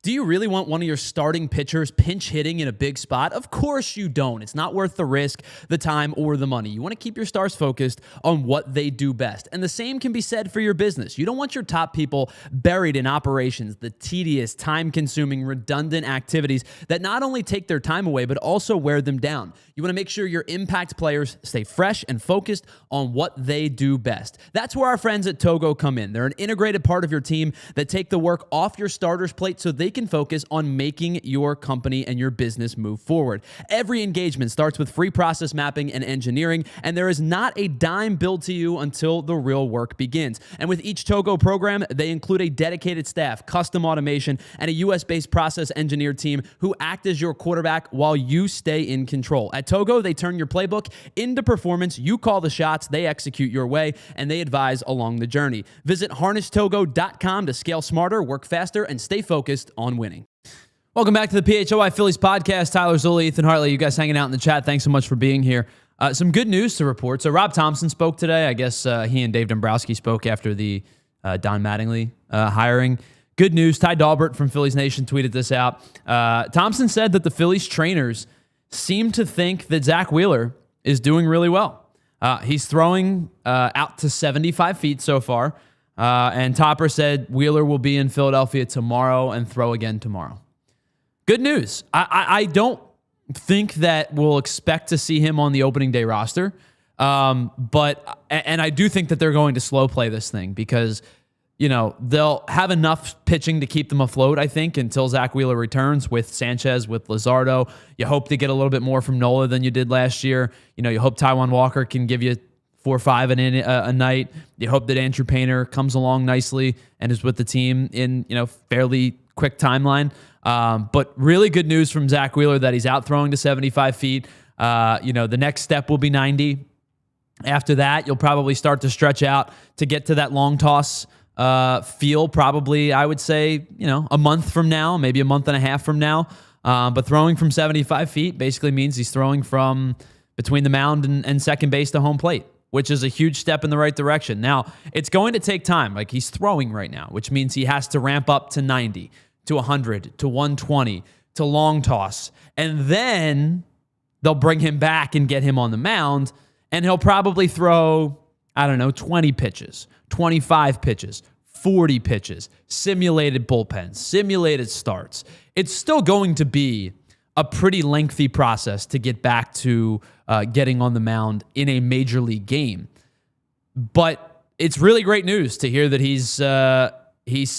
Do you really want one of your starting pitchers pinch hitting in a big spot? Of course you don't. It's not worth the risk, the time, or the money. You want to keep your stars focused on what they do best. And the same can be said for your business. You don't want your top people buried in operations, the tedious, time-consuming, redundant activities that not only take their time away, but also wear them down. You want to make sure your impact players stay fresh and focused on what they do best. That's where our friends at Togo come in. They're an integrated part of your team that take the work off your starter's plate so they can focus on making your company and your business move forward. Every engagement starts with free process mapping and engineering, and there is not a dime billed to you until the real work begins. And with each Togo program, they include a dedicated staff, custom automation, and a US-based process engineer team who act as your quarterback while you stay in control. At Togo, they turn your playbook into performance. You call the shots, they execute your way, and they advise along the journey. Visit harnesstogo.com to scale smarter, work faster, and stay focused on winning. Welcome back to the PHLY Phillies podcast. Tyler Zulli, Ethan Hartley, you guys hanging out in the chat. Thanks so much for being here. Some good news to report. So Rob Thomson spoke today. I guess he and Dave Dombrowski spoke after the Don Mattingly hiring. Good news. Ty Dahlbert from Phillies Nation tweeted this out. Thomson said that the Phillies trainers seem to think that Zack Wheeler is doing really well. He's throwing out to 75 feet so far. And Topper said Wheeler will be in Philadelphia tomorrow and throw again tomorrow. Good news. I don't think that we'll expect to see him on the opening day roster. But I do think that they're going to slow play this thing because, you know, they'll have enough pitching to keep them afloat, I think, until Zack Wheeler returns with Sanchez, with Luzardo. You hope to get a little bit more from Nola than you did last year. You know, you hope Taijuan Walker can give you 4 or 5 a night. You hope that Andrew Painter comes along nicely and is with the team in, you know, fairly quick timeline. But really good news from Zack Wheeler that he's out throwing to 75 feet. You know, the next step will be 90. After that, you'll probably start to stretch out to get to that long toss feel probably, I would say, you know, a month from now, maybe a month and a half from now. But throwing from 75 feet basically means he's throwing from between the mound and second base to home plate, which is a huge step in the right direction. Now, it's going to take time. Like, he's throwing right now, which means he has to ramp up to 90, to 100, to 120, to long toss. And then they'll bring him back and get him on the mound, and he'll probably throw, I don't know, 20 pitches, 25 pitches, 40 pitches, simulated bullpens, simulated starts. It's still going to be a pretty lengthy process to get back to getting on the mound in a major league game. But it's really great news to hear that he's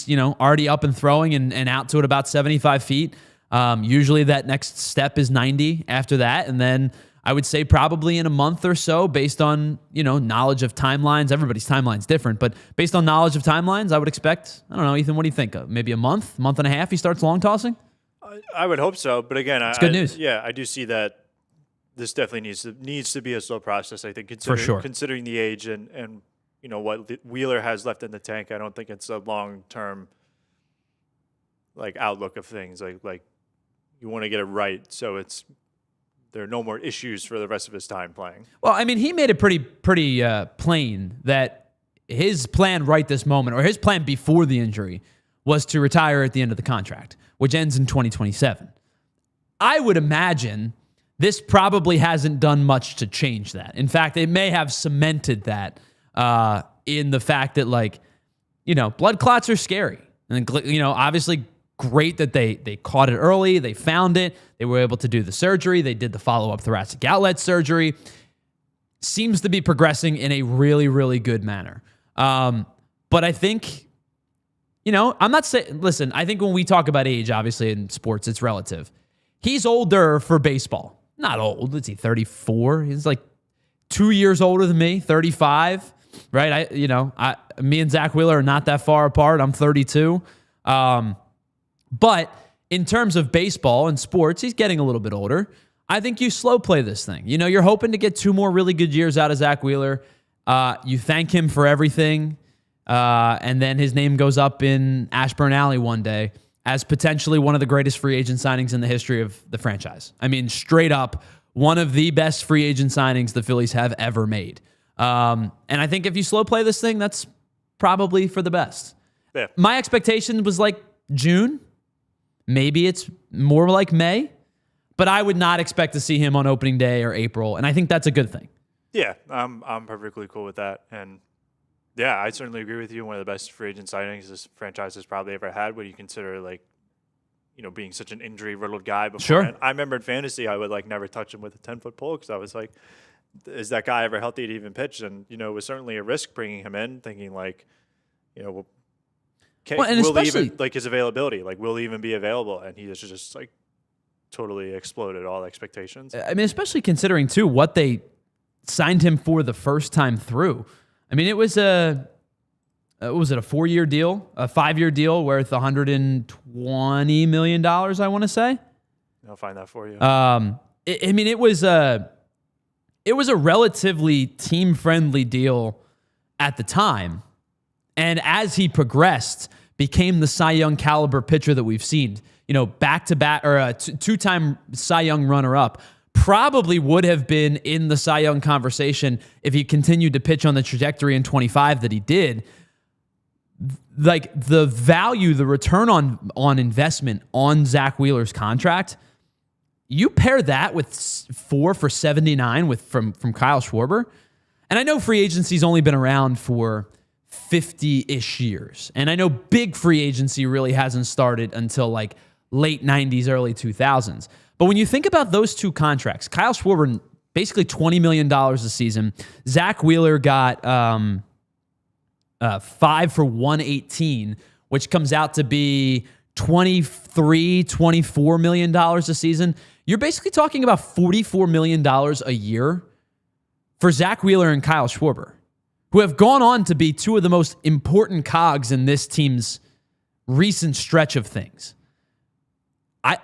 you know, already up and throwing and out to it about 75 feet. Usually that next step is 90 after that. And then I would say probably in a month or so, based on, you know, knowledge of timelines. Everybody's timeline's different, but based on knowledge of timelines, I would expect, I don't know, Ethan, what do you think? Maybe a month and a half he starts long tossing? I would hope so, but again, it's good news. Yeah, I do see that this definitely needs to be a slow process. I think considering the age and you know what Wheeler has left in the tank. I don't think it's a long-term like outlook of things. Like you want to get it right, so there are no more issues for the rest of his time playing. Well, I mean, he made it pretty plain that his plan right this moment, or his plan before the injury, was to retire at the end of the contract, which ends in 2027. I would imagine this probably hasn't done much to change that. In fact, it may have cemented that in the fact that, like, blood clots are scary. And, obviously great that they caught it early. They found it. They were able to do the surgery. They did the follow-up thoracic outlet surgery. Seems to be progressing in a really, really good manner. But I think, I'm not saying, listen, I think when we talk about age, obviously in sports, it's relative. He's older for baseball. Not old. Is he 34? He's like 2 years older than me, 35, right? Me and Zack Wheeler are not that far apart. I'm 32. But in terms of baseball and sports, he's getting a little bit older. I think you slow play this thing. You're hoping to get 2 more really good years out of Zack Wheeler. You thank him for everything. And then his name goes up in Ashburn Alley one day as potentially one of the greatest free agent signings in the history of the franchise. I mean, straight up, one of the best free agent signings the Phillies have ever made. And I think if you slow play this thing, that's probably for the best. Yeah. My expectation was like June. Maybe it's more like May. But I would not expect to see him on opening day or April, and I think that's a good thing. Yeah, I'm perfectly cool with that. And yeah, I certainly agree with you. One of the best free agent signings this franchise has probably ever had when you consider, being such an injury-riddled guy before. Sure. I remember in fantasy, I would never touch him with a 10-foot pole because I was like, is that guy ever healthy to even pitch? And, it was certainly a risk bringing him in, thinking will he even, his availability, will he even be available? And he just totally exploded all expectations. I mean, especially considering, too, what they signed him for the first time through. I mean, it was a 4-year deal, a 5-year deal worth $120 million, I want to say. I'll find that for you. It was a relatively team-friendly deal at the time. And as he progressed, became the Cy Young caliber pitcher that we've seen. Back-to-back or a 2-time Cy Young runner-up. Probably would have been in the Cy Young conversation if he continued to pitch on the trajectory in 25 that he did. The value, the return on investment on Zack Wheeler's contract, you pair that with 4 for $79 from Kyle Schwarber. And I know free agency's only been around for 50-ish years. And I know big free agency really hasn't started until late 90s, early 2000s. But when you think about those 2 contracts, Kyle Schwarber, basically $20 million a season. Zack Wheeler got 5 for $118, which comes out to be $24 million a season. You're basically talking about $44 million a year for Zack Wheeler and Kyle Schwarber, who have gone on to be 2 of the most important cogs in this team's recent stretch of things. I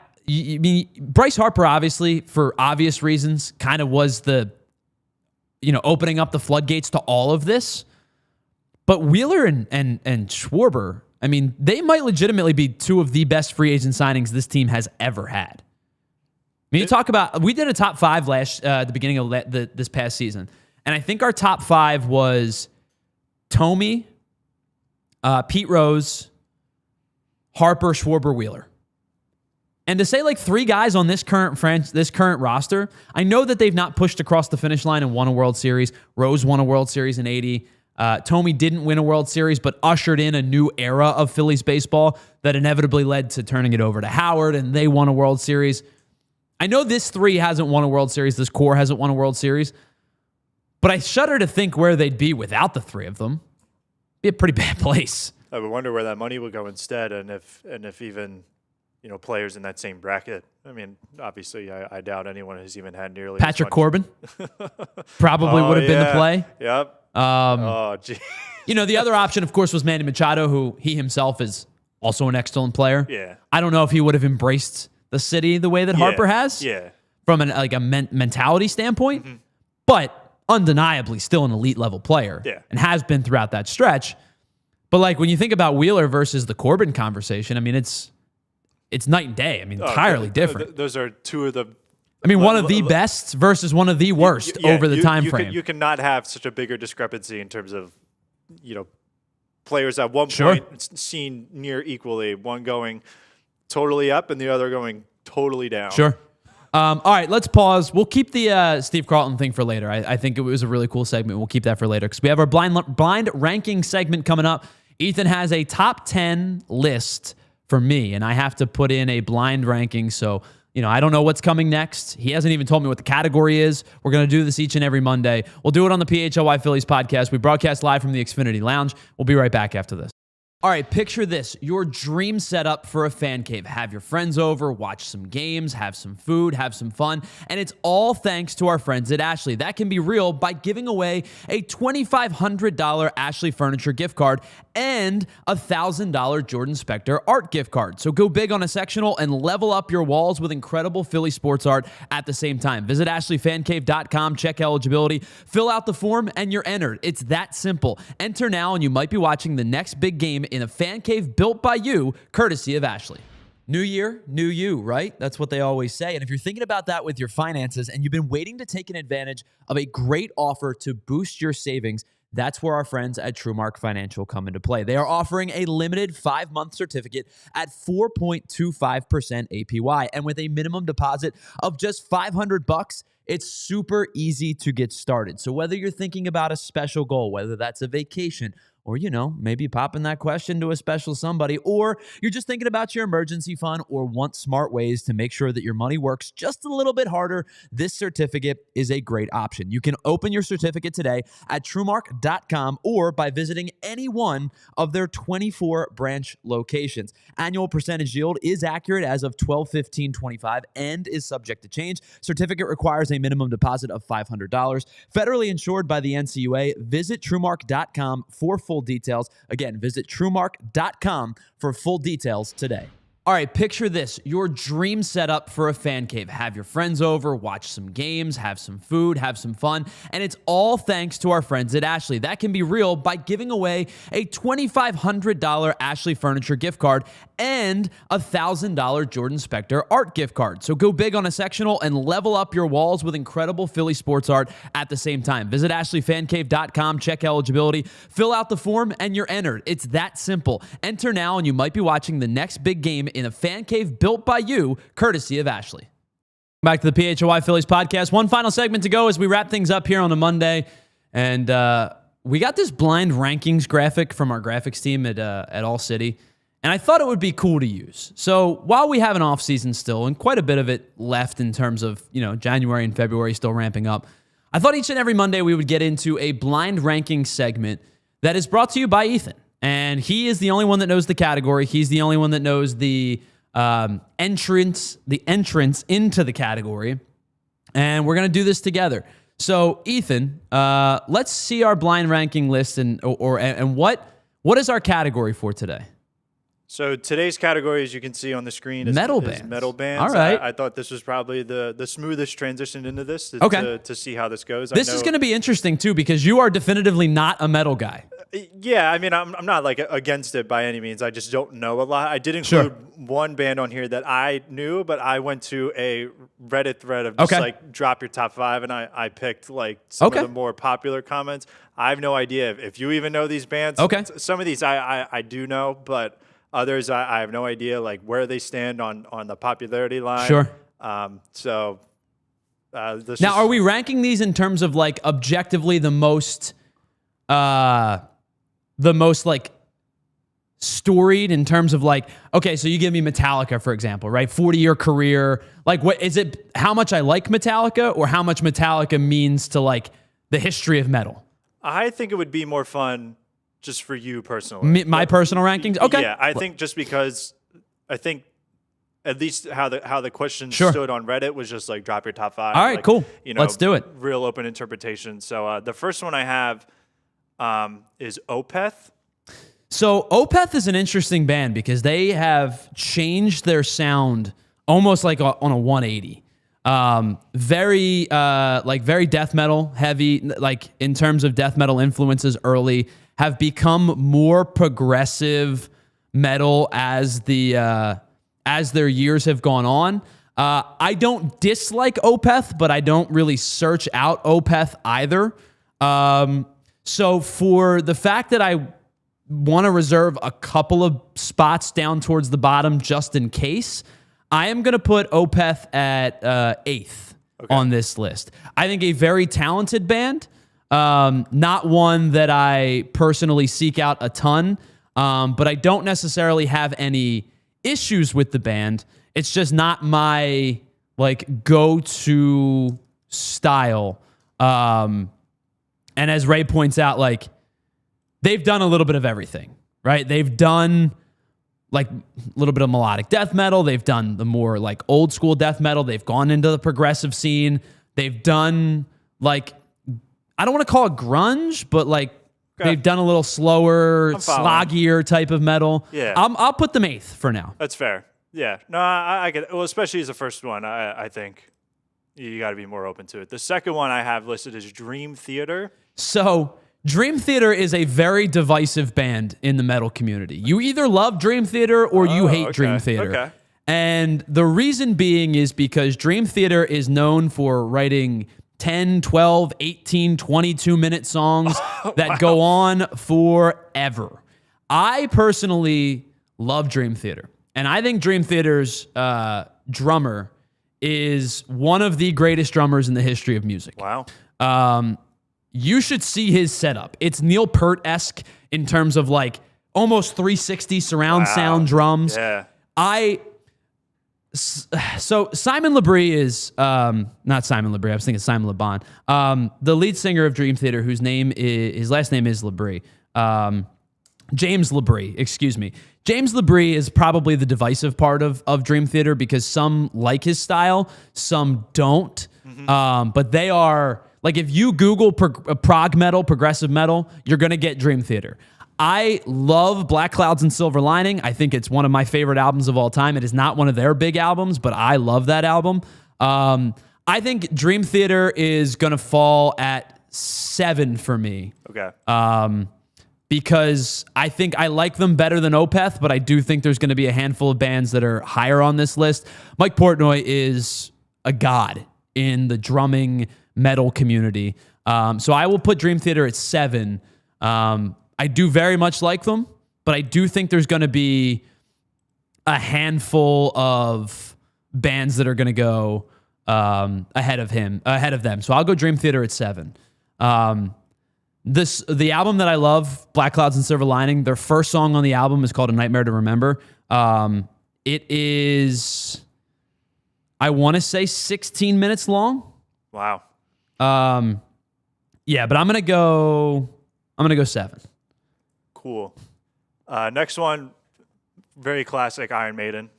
mean, Bryce Harper, obviously, for obvious reasons, kind of was the, opening up the floodgates to all of this. But Wheeler and Schwarber, I mean, they might legitimately be 2 of the best free agent signings this team has ever had. I mean, you talk about, we did a top 5 at the beginning of this past season. And I think our top 5 was Thome, Pete Rose, Harper, Schwarber, Wheeler. And to say 3 guys on this current roster, I know that they've not pushed across the finish line and won a World Series. Rose won a World Series in 80. Thome didn't win a World Series, but ushered in a new era of Phillies baseball that inevitably led to turning it over to Howard, and they won a World Series. I know this 3 hasn't won a World Series. This core hasn't won a World Series. But I shudder to think where they'd be without the 3 of them. Be a pretty bad place. I would wonder where that money would go instead, and if even players in that same bracket. I mean, obviously, I doubt anyone has even had nearly Patrick as much. Corbin probably would have been the play. Yep. Gee. The other option, of course, was Manny Machado, who he himself is also an excellent player. Yeah. I don't know if he would have embraced the city the way that Harper has. Yeah. From a mentality standpoint, but undeniably still an elite level player. Yeah. And has been throughout that stretch. But when you think about Wheeler versus the Corbin conversation, I mean, it's night and day. I mean, entirely different. Those are 2 of the. I mean, one of the best versus one of the worst over the time frame. You cannot have such a bigger discrepancy in terms of, players at one point seen near equally, one going totally up and the other going totally down. Sure. All right, let's pause. We'll keep the Steve Carlton thing for later. I think it was a really cool segment. We'll keep that for later because we have our blind ranking segment coming up. Ethan has a top 10 list for me, and I have to put in a blind ranking. So, I don't know what's coming next. He hasn't even told me what the category is. We're going to do this each and every Monday. We'll do it on the PHLY Phillies podcast. We broadcast live from the Xfinity Lounge. We'll be right back after this. All right, picture this. Your dream setup for a fan cave. Have your friends over, watch some games, have some food, have some fun. And it's all thanks to our friends at Ashley. That can be real by giving away a $2,500 Ashley Furniture gift card and a $1,000 Jordan Spector art gift card. So go big on a sectional and level up your walls with incredible Philly sports art at the same time. Visit ashleyfancave.com, check eligibility, fill out the form, and you're entered. It's that simple. Enter now, and you might be watching the next big game in a fan cave built by you, courtesy of Ashley. New year, new you, right? That's what they always say. And if you're thinking about that with your finances and you've been waiting to take an advantage of a great offer to boost your savings, that's where our friends at TrueMark Financial come into play. They are offering a limited 5-month certificate at 4.25% APY. And with a minimum deposit of just $500, it's super easy to get started. So whether you're thinking about a special goal, whether that's a vacation, or, maybe popping that question to a special somebody, or you're just thinking about your emergency fund or want smart ways to make sure that your money works just a little bit harder, this certificate is a great option. You can open your certificate today at TrueMark.com or by visiting any one of their 24 branch locations. Annual percentage yield is accurate as of 12/15/25 and is subject to change. Certificate requires a minimum deposit of $500. Federally insured by the NCUA. Visit TrueMark.com for full details. Again, visit TrueMark.com for full details today. All right, picture this. Your dream setup for a fan cave. Have your friends over, watch some games, have some food, have some fun. And it's all thanks to our friends at Ashley. That can be real by giving away a $2,500 Ashley Furniture gift card and a $1,000 Jordan Spector art gift card. So go big on a sectional and level up your walls with incredible Philly sports art at the same time. Visit ashleyfancave.com, check eligibility, fill out the form, and you're entered. It's that simple. Enter now, and you might be watching the next big game in a fan cave built by you, courtesy of Ashley. Back to the PHLY Phillies podcast. One final segment to go as we wrap things up here on a Monday. And we got this blind rankings graphic from our graphics team at All City. And I thought it would be cool to use. So while we have an off season still, and quite a bit of it left in terms of, January and February still ramping up, I thought each and every Monday we would get into a blind ranking segment that is brought to you by Ethan. And he is the only one that knows the category. He's the only one that knows the entrance into the category. And we're going to do this together. So, Ethan, let's see our blind ranking list and what is our category for today? So today's category, as you can see on the screen, is metal bands. Metal bands. All right. I thought this was probably the smoothest transition into this to see how this goes. This is going to be interesting, too, because you are definitively not a metal guy. Yeah, I mean, I'm not like against it by any means. I just don't know a lot. I did include one band on here that I knew, but I went to a Reddit thread of just like drop your top 5, and I picked like some of the more popular comments. I have no idea if you even know these bands. Some of these I do know, but others I have no idea like where they stand on the popularity line. Sure. Now, are we ranking these in terms of like objectively the most like storied in terms of like, okay, so you give me Metallica, for example, right? 40-year career. Like, what is it? How much I like Metallica or how much Metallica means to like the history of metal? I think it would be more fun just for you personally. My personal rankings? Okay. Yeah, I think just because I think at least how the question stood on Reddit was just like drop your top 5. All right, like, cool. Let's do it. Real open interpretation. So the first one I have is Opeth. So Opeth is an interesting band because they have changed their sound almost like on a 180. Very death metal heavy, like in terms of death metal influences early, have become more progressive metal as their years have gone on. I don't dislike Opeth, but I don't really search out Opeth either. So for the fact that I want to reserve a couple of spots down towards the bottom just in case, I am going to put Opeth at 8th on this list. I think a very talented band, not one that I personally seek out a ton, but I don't necessarily have any issues with the band. It's just not my like go-to style. And as Ray points out, like they've done a little bit of everything, right? They've done like a little bit of melodic death metal. They've done the more like old school death metal. They've gone into the progressive scene. They've done like, I don't want to call it grunge, but like they've done a little slower, sloggier type of metal. Yeah. I'll put them 8th for now. That's fair. Yeah. No, I get it. Well, especially as the first one, I think you got to be more open to it. The second one I have listed is Dream Theater. So Dream Theater is a very divisive band in the metal community. You either love Dream Theater or you hate Dream Theater. Okay. And the reason being is because Dream Theater is known for writing 10, 12, 18, 22-minute songs that go on forever. I personally love Dream Theater. And I think Dream Theater's drummer is one of the greatest drummers in the history of music. Wow. You should see his setup. It's Neil Peart-esque in terms of like almost 360 surround sound drums. Yeah. So Simon Labrie is not Simon Labrie. I was thinking Simon Le Bon, the lead singer of Dream Theater, his last name is Labrie. James Labrie, excuse me. James Labrie is probably the divisive part of Dream Theater because some like his style, some don't. But they are like, if you Google prog metal, progressive metal, you're gonna get Dream Theater. I love Black Clouds and Silver Lining. I think it's one of my favorite albums of all time. It is not one of their big albums, but I love that album. I think Dream Theater is going to fall at 7 for me. Okay. Because I think I like them better than Opeth, but I do think there's going to be a handful of bands that are higher on this list. Mike Portnoy is a god in the drumming metal community. So I will put Dream Theater at 7. I do very much like them, but I do think there's going to be a handful of bands that are going to go ahead of them. So I'll go Dream Theater at 7. The album that I love, Black Clouds and Silver Lining, their first song on the album is called A Nightmare to Remember. It is, I want to say 16 minutes long. Wow. Yeah, but I'm going to go 7. Cool. Next one, very classic Iron Maiden.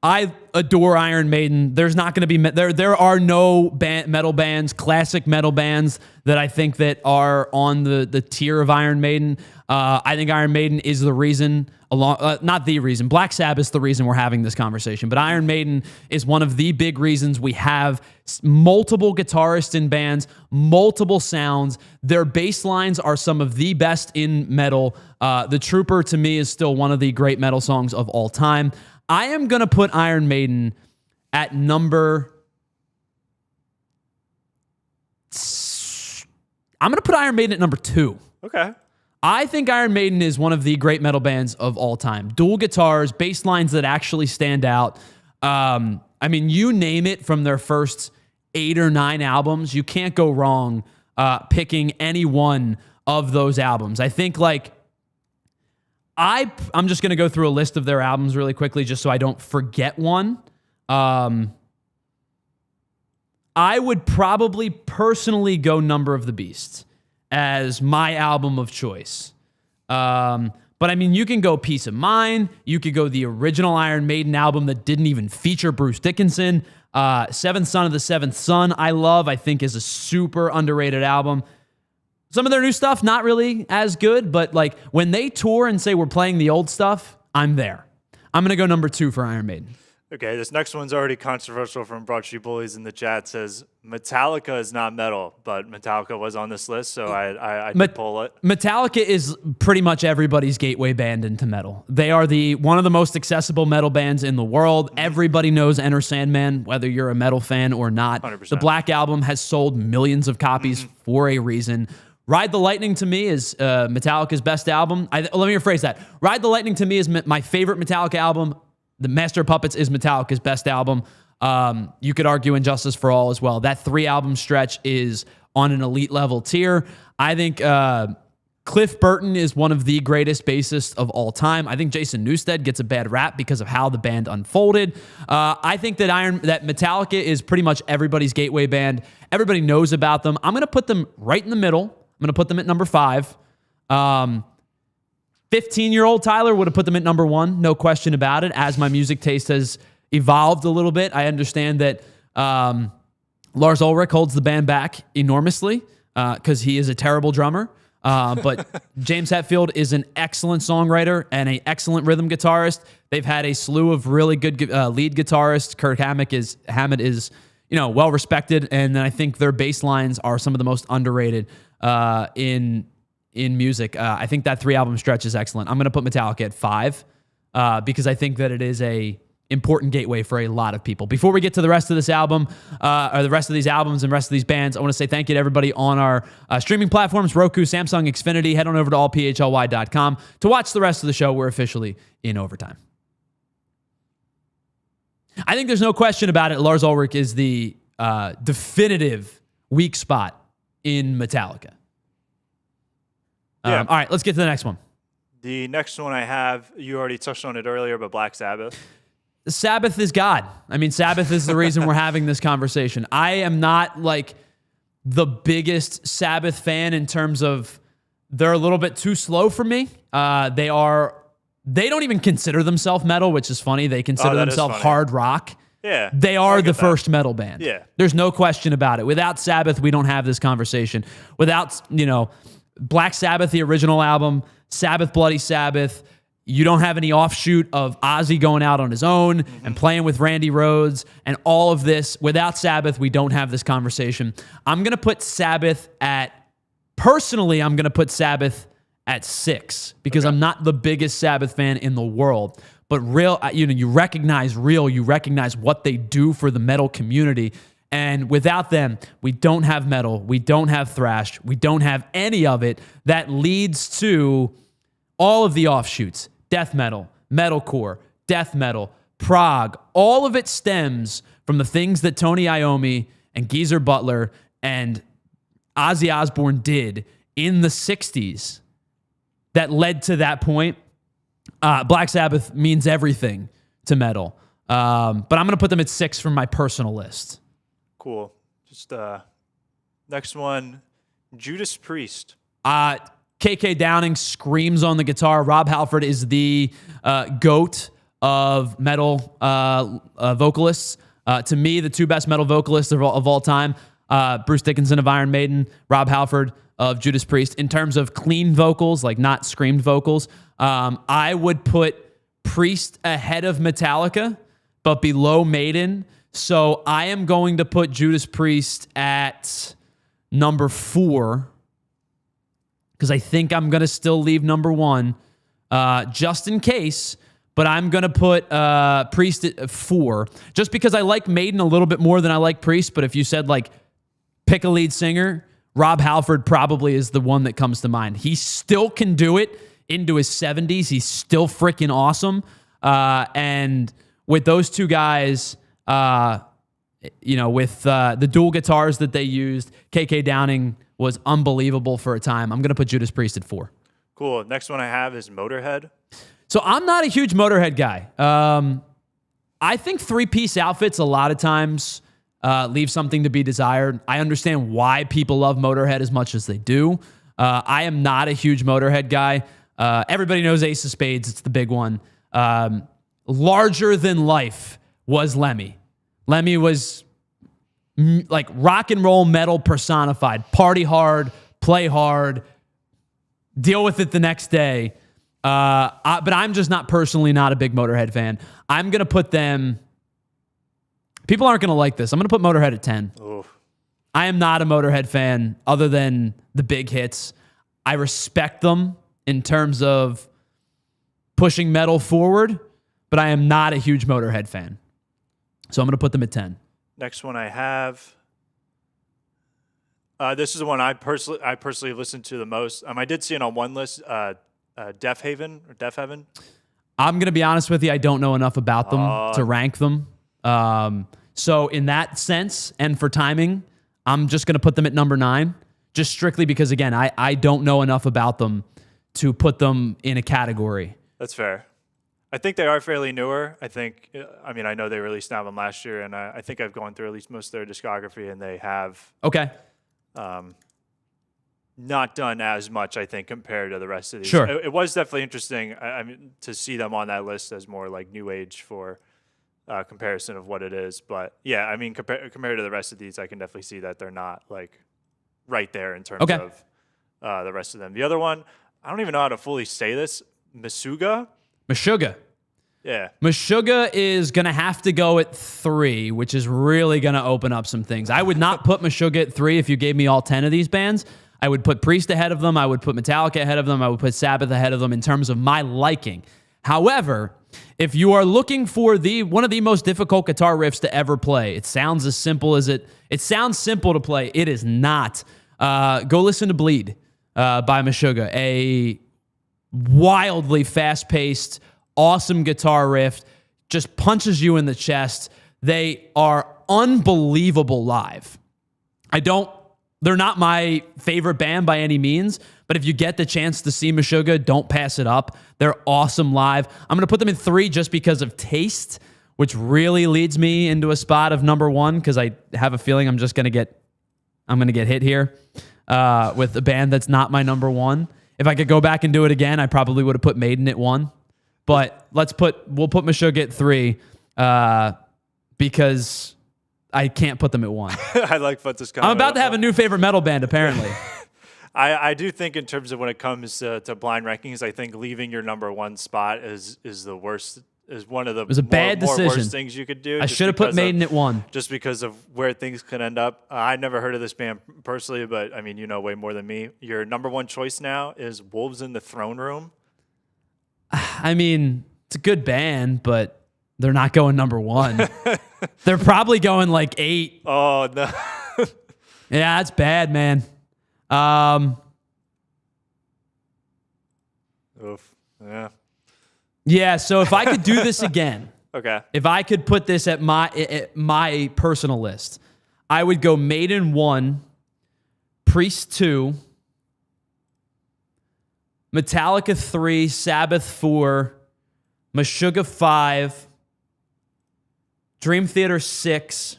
I adore Iron Maiden. There's not going to be there are no metal bands, classic metal bands that I think that are on the tier of Iron Maiden. I think Iron Maiden is the reason, not the reason. Black Sabbath's the reason we're having this conversation, but Iron Maiden is one of the big reasons we have multiple guitarists in bands, multiple sounds. Their bass lines are some of the best in metal. The Trooper, to me, is still one of the great metal songs of all time. I am going to put Iron Maiden at number... I'm going to put Iron Maiden at number 2. Okay. I think Iron Maiden is one of the great metal bands of all time. Dual guitars, bass lines that actually stand out. I mean, you name it from their first 8 or 9 albums. You can't go wrong picking any one of those albums. I think like... I'm just going to go through a list of their albums really quickly just so I don't forget one. I would probably personally go Number of the Beast as my album of choice. But I mean, you can go Peace of Mind. You could go the original Iron Maiden album that didn't even feature Bruce Dickinson. Seventh Son of the Seventh Son, I think is a super underrated album. Some of their new stuff, not really as good, but like when they tour and say we're playing the old stuff, I'm there. I'm going to go number 2 for Iron Maiden. Okay, this next one's already controversial from Broad Street Bullies in the chat. Says Metallica is not metal, but Metallica was on this list, so I did pull it. Metallica is pretty much everybody's gateway band into metal. They are one of the most accessible metal bands in the world. Everybody knows Enter Sandman, whether you're a metal fan or not. 100%. The Black Album has sold millions of copies for a reason. Ride the Lightning to me is Metallica's best album. Let me rephrase that. Ride the Lightning to me is my favorite Metallica album. The Master of Puppets is Metallica's best album. You could argue Injustice for All as well. That 3-album stretch is on an elite level tier. I think Cliff Burton is one of the greatest bassists of all time. I think Jason Newsted gets a bad rap because of how the band unfolded. I think that Metallica is pretty much everybody's gateway band. Everybody knows about them. I'm going to put them right in the middle. I'm going to put them at number 5. 15-year-old Tyler would have put them at number 1, no question about it. As my music taste has evolved a little bit, I understand that Lars Ulrich holds the band back enormously because he is a terrible drummer. But James Hetfield is an excellent songwriter and an excellent rhythm guitarist. They've had a slew of really good lead guitarists. Kirk Hammett is well respected, and then I think their bass lines are some of the most underrated in music. I think that 3-album stretch is excellent. I'm going to put Metallica at 5 because I think that it is a important gateway for a lot of people. Before we get to the rest of this album, or the rest of these albums and rest of these bands, I want to say thank you to everybody on our streaming platforms, Roku, Samsung, Xfinity. Head on over to allphly.com to watch the rest of the show. We're officially in overtime. I think there's no question about it. Lars Ulrich is the definitive weak spot in Metallica. Yeah. All right, let's get to the next one. The next one I have, you already touched on it earlier, but Black Sabbath. Sabbath is God. I mean, Sabbath is the reason we're having this conversation. I am not like the biggest Sabbath fan in terms of they're a little bit too slow for me. They don't even consider themselves metal, which is funny. They consider themselves hard rock. Yeah. They are the first metal band. Yeah. There's no question about it. Without Sabbath, we don't have this conversation. Without, Black Sabbath, the original album, Sabbath, Bloody Sabbath, you don't have any offshoot of Ozzy going out on his own and playing with Randy Rhoads and all of this. Without Sabbath, we don't have this conversation. I'm going to put Sabbath at 6 because I'm not the biggest Sabbath fan in the world. But you recognize what they do for the metal community. And without them, we don't have metal. We don't have thrash. We don't have any of it that leads to all of the offshoots, death metal, metalcore, death metal, prog. All of it stems from the things that Tony Iommi and Geezer Butler and Ozzy Osbourne did in the 60s that led to that point. Black Sabbath means everything to metal. But I'm going to put them at 6 from my personal list. Cool. Just next one, Judas Priest. KK Downing screams on the guitar. Rob Halford is the GOAT of metal vocalists. To me, the 2 best metal vocalists of all time, Bruce Dickinson of Iron Maiden, Rob Halford of Judas Priest. In terms of clean vocals, like not screamed vocals, I would put Priest ahead of Metallica, but below Maiden. So I am going to put Judas Priest at number 4 because I think I'm going to still leave number 1 just in case, but I'm going to put Priest at 4 just because I like Maiden a little bit more than I like Priest. But if you said like pick a lead singer, Rob Halford probably is the one that comes to mind. He still can do it into his 70s. He's still freaking awesome. And with those 2 guys, with the dual guitars that they used, KK Downing was unbelievable for a time. I'm going to put Judas Priest at 4. Cool. Next one I have is Motorhead. So I'm not a huge Motorhead guy. I think 3-piece outfits a lot of times leave something to be desired. I understand why people love Motorhead as much as they do. I am not a huge Motorhead guy. Everybody knows Ace of Spades. It's the big one. Larger than life was Lemmy. Lemmy was like rock and roll metal personified. Party hard, play hard, deal with it the next day. But I'm just not a big Motorhead fan. I'm going to put them... People aren't going to like this. I'm going to put Motorhead at 10. Oof. I am not a Motorhead fan other than the big hits. I respect them in terms of pushing metal forward, but I am not a huge Motorhead fan. So I'm going to put them at 10. Next one I have, This is the one I personally listened to the most. I did see it on one list, Deaf Heaven. I'm going to be honest with you. I don't know enough about them to rank them. So in that sense, and for timing, I'm just going to put them at number 9, just strictly because, again, I don't know enough about them to put them in a category. That's fair. I think they are fairly newer. I know they released an album last year, and I think I've gone through at least most of their discography, and they have not done as much, I think, compared to the rest of these. Sure. It was definitely interesting to see them on that list as more like new age for comparison of what it is. But yeah, compared to the rest of these, I can definitely see that they're not like right there in terms of the rest of them. The other one, I don't even know how to fully say this. Meshuggah. Yeah. Meshuggah is going to have to go at 3, which is really going to open up some things. I would not put Meshuggah at 3 if you gave me all 10 of these bands. I would put Priest ahead of them. I would put Metallica ahead of them. I would put Sabbath ahead of them in terms of my liking. However, if you are looking for one of the most difficult guitar riffs to ever play, it sounds as simple as it sounds simple to play. It is not. Go listen to Bleed by Meshuggah, a wildly fast-paced, awesome guitar riff, just punches you in the chest. They are unbelievable live. They're not my favorite band by any means, but if you get the chance to see Meshuggah, don't pass it up. They're awesome live. I'm going to put them in 3 just because of taste, which really leads me into a spot of number 1 because I have a feeling I'm going to get hit here with a band that's not my number 1. If I could go back and do it again, I probably would have put Maiden at 1. But we'll put Meshuggah at 3 because I can't put them at 1. I like Futz's comment. I'm about to have a new favorite metal band, apparently. I do think in terms of when it comes to blind rankings, I think leaving your number 1 spot is the worst. Is one of the worst things you could do. I should have put Maiden at 1. Just because of where things could end up. I never heard of this band personally, but you know way more than me. Your number 1 choice now is Wolves in the Throne Room. It's a good band, but they're not going number 1. They're probably going like 8. Oh, no. Yeah, that's bad, man. Oof. Yeah. Yeah, so if I could do this again, okay. If I could put this at my personal list, I would go Maiden 1, Priest 2, Metallica 3, Sabbath 4, Meshuggah 5, Dream Theater 6,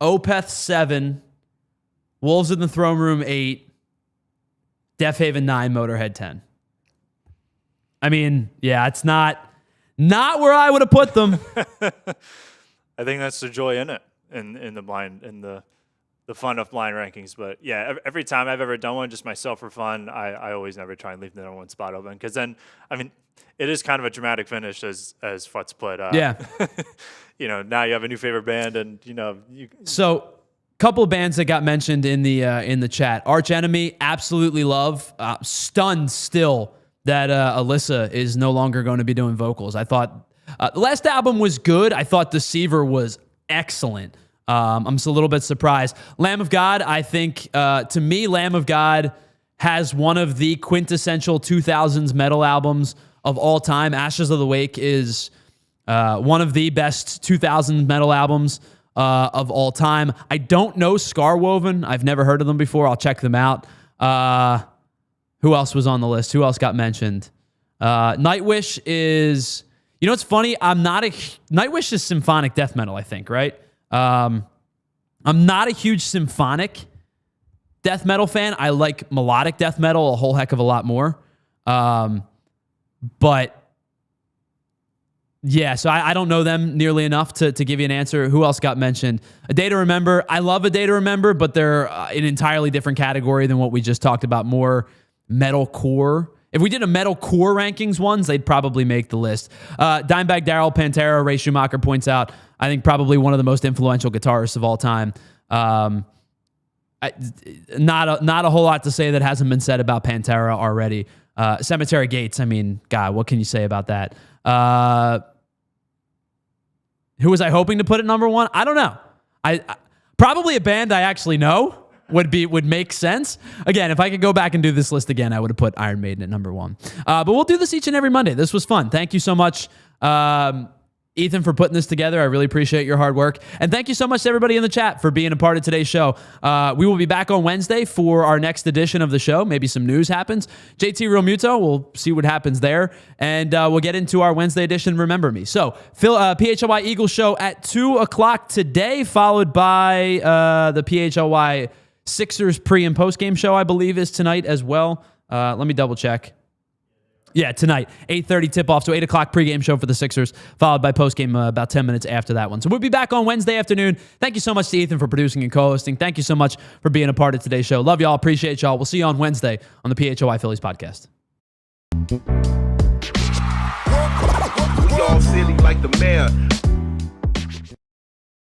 Opeth 7, Wolves in the Throne Room 8, Death Haven 9, Motorhead 10. It's not where I would have put them. I think that's the joy in it, in the fun of blind rankings. But yeah, every time I've ever done one, just myself for fun, I always never try and leave the number 1 spot open because then, it is kind of a dramatic finish as Futz put. Yeah. Now you have a new favorite band, and So, couple of bands that got mentioned in the chat. Arch Enemy, absolutely love. Stunned still that Alyssa is no longer going to be doing vocals. I thought the last album was good. I thought Deceiver was excellent. I'm just a little bit surprised. Lamb of God, I think, to me, Lamb of God has one of the quintessential 2000s metal albums of all time. Ashes of the Wake is one of the best 2000s metal albums of all time. I don't know Scarwoven. I've never heard of them before. I'll check them out. Who else was on the list? Who else got mentioned? Nightwish is... it's funny. Nightwish is symphonic death metal, I think, right? I'm not a huge symphonic death metal fan. I like melodic death metal a whole heck of a lot more. But yeah, so I don't know them nearly enough to give you an answer. Who else got mentioned? A Day to Remember. I love A Day to Remember, but they're an entirely different category than what we just talked about. More metalcore. If we did a metalcore rankings ones, they'd probably make the list. Dimebag Darrell, Pantera, Ray Schumacher points out, I think probably one of the most influential guitarists of all time. Not a whole lot to say that hasn't been said about Pantera already. Cemetery Gates, God, what can you say about that? Who was I hoping to put at number 1? I don't know. I probably a band I actually know. would make sense. Again, if I could go back and do this list again, I would have put Iron Maiden at number 1. But we'll do this each and every Monday. This was fun. Thank you so much, Ethan, for putting this together. I really appreciate your hard work. And thank you so much to everybody in the chat for being a part of today's show. We will be back on Wednesday for our next edition of the show. Maybe some news happens. JT Real Muto, we'll see what happens there. And we'll get into our Wednesday edition, Remember Me. So, PHLY Eagles show at 2 o'clock today, followed by the PHLY Sixers pre- and post-game show, I believe, is tonight as well. Let me double check. Yeah, tonight, 8:30 tip-off, so 8 o'clock pregame show for the Sixers, followed by postgame about 10 minutes after that one. So we'll be back on Wednesday afternoon. Thank you so much to Ethan for producing and co-hosting. Thank you so much for being a part of today's show. Love y'all. Appreciate y'all. We'll see you on Wednesday on the PHLY Phillies podcast. We all silly like the mayor.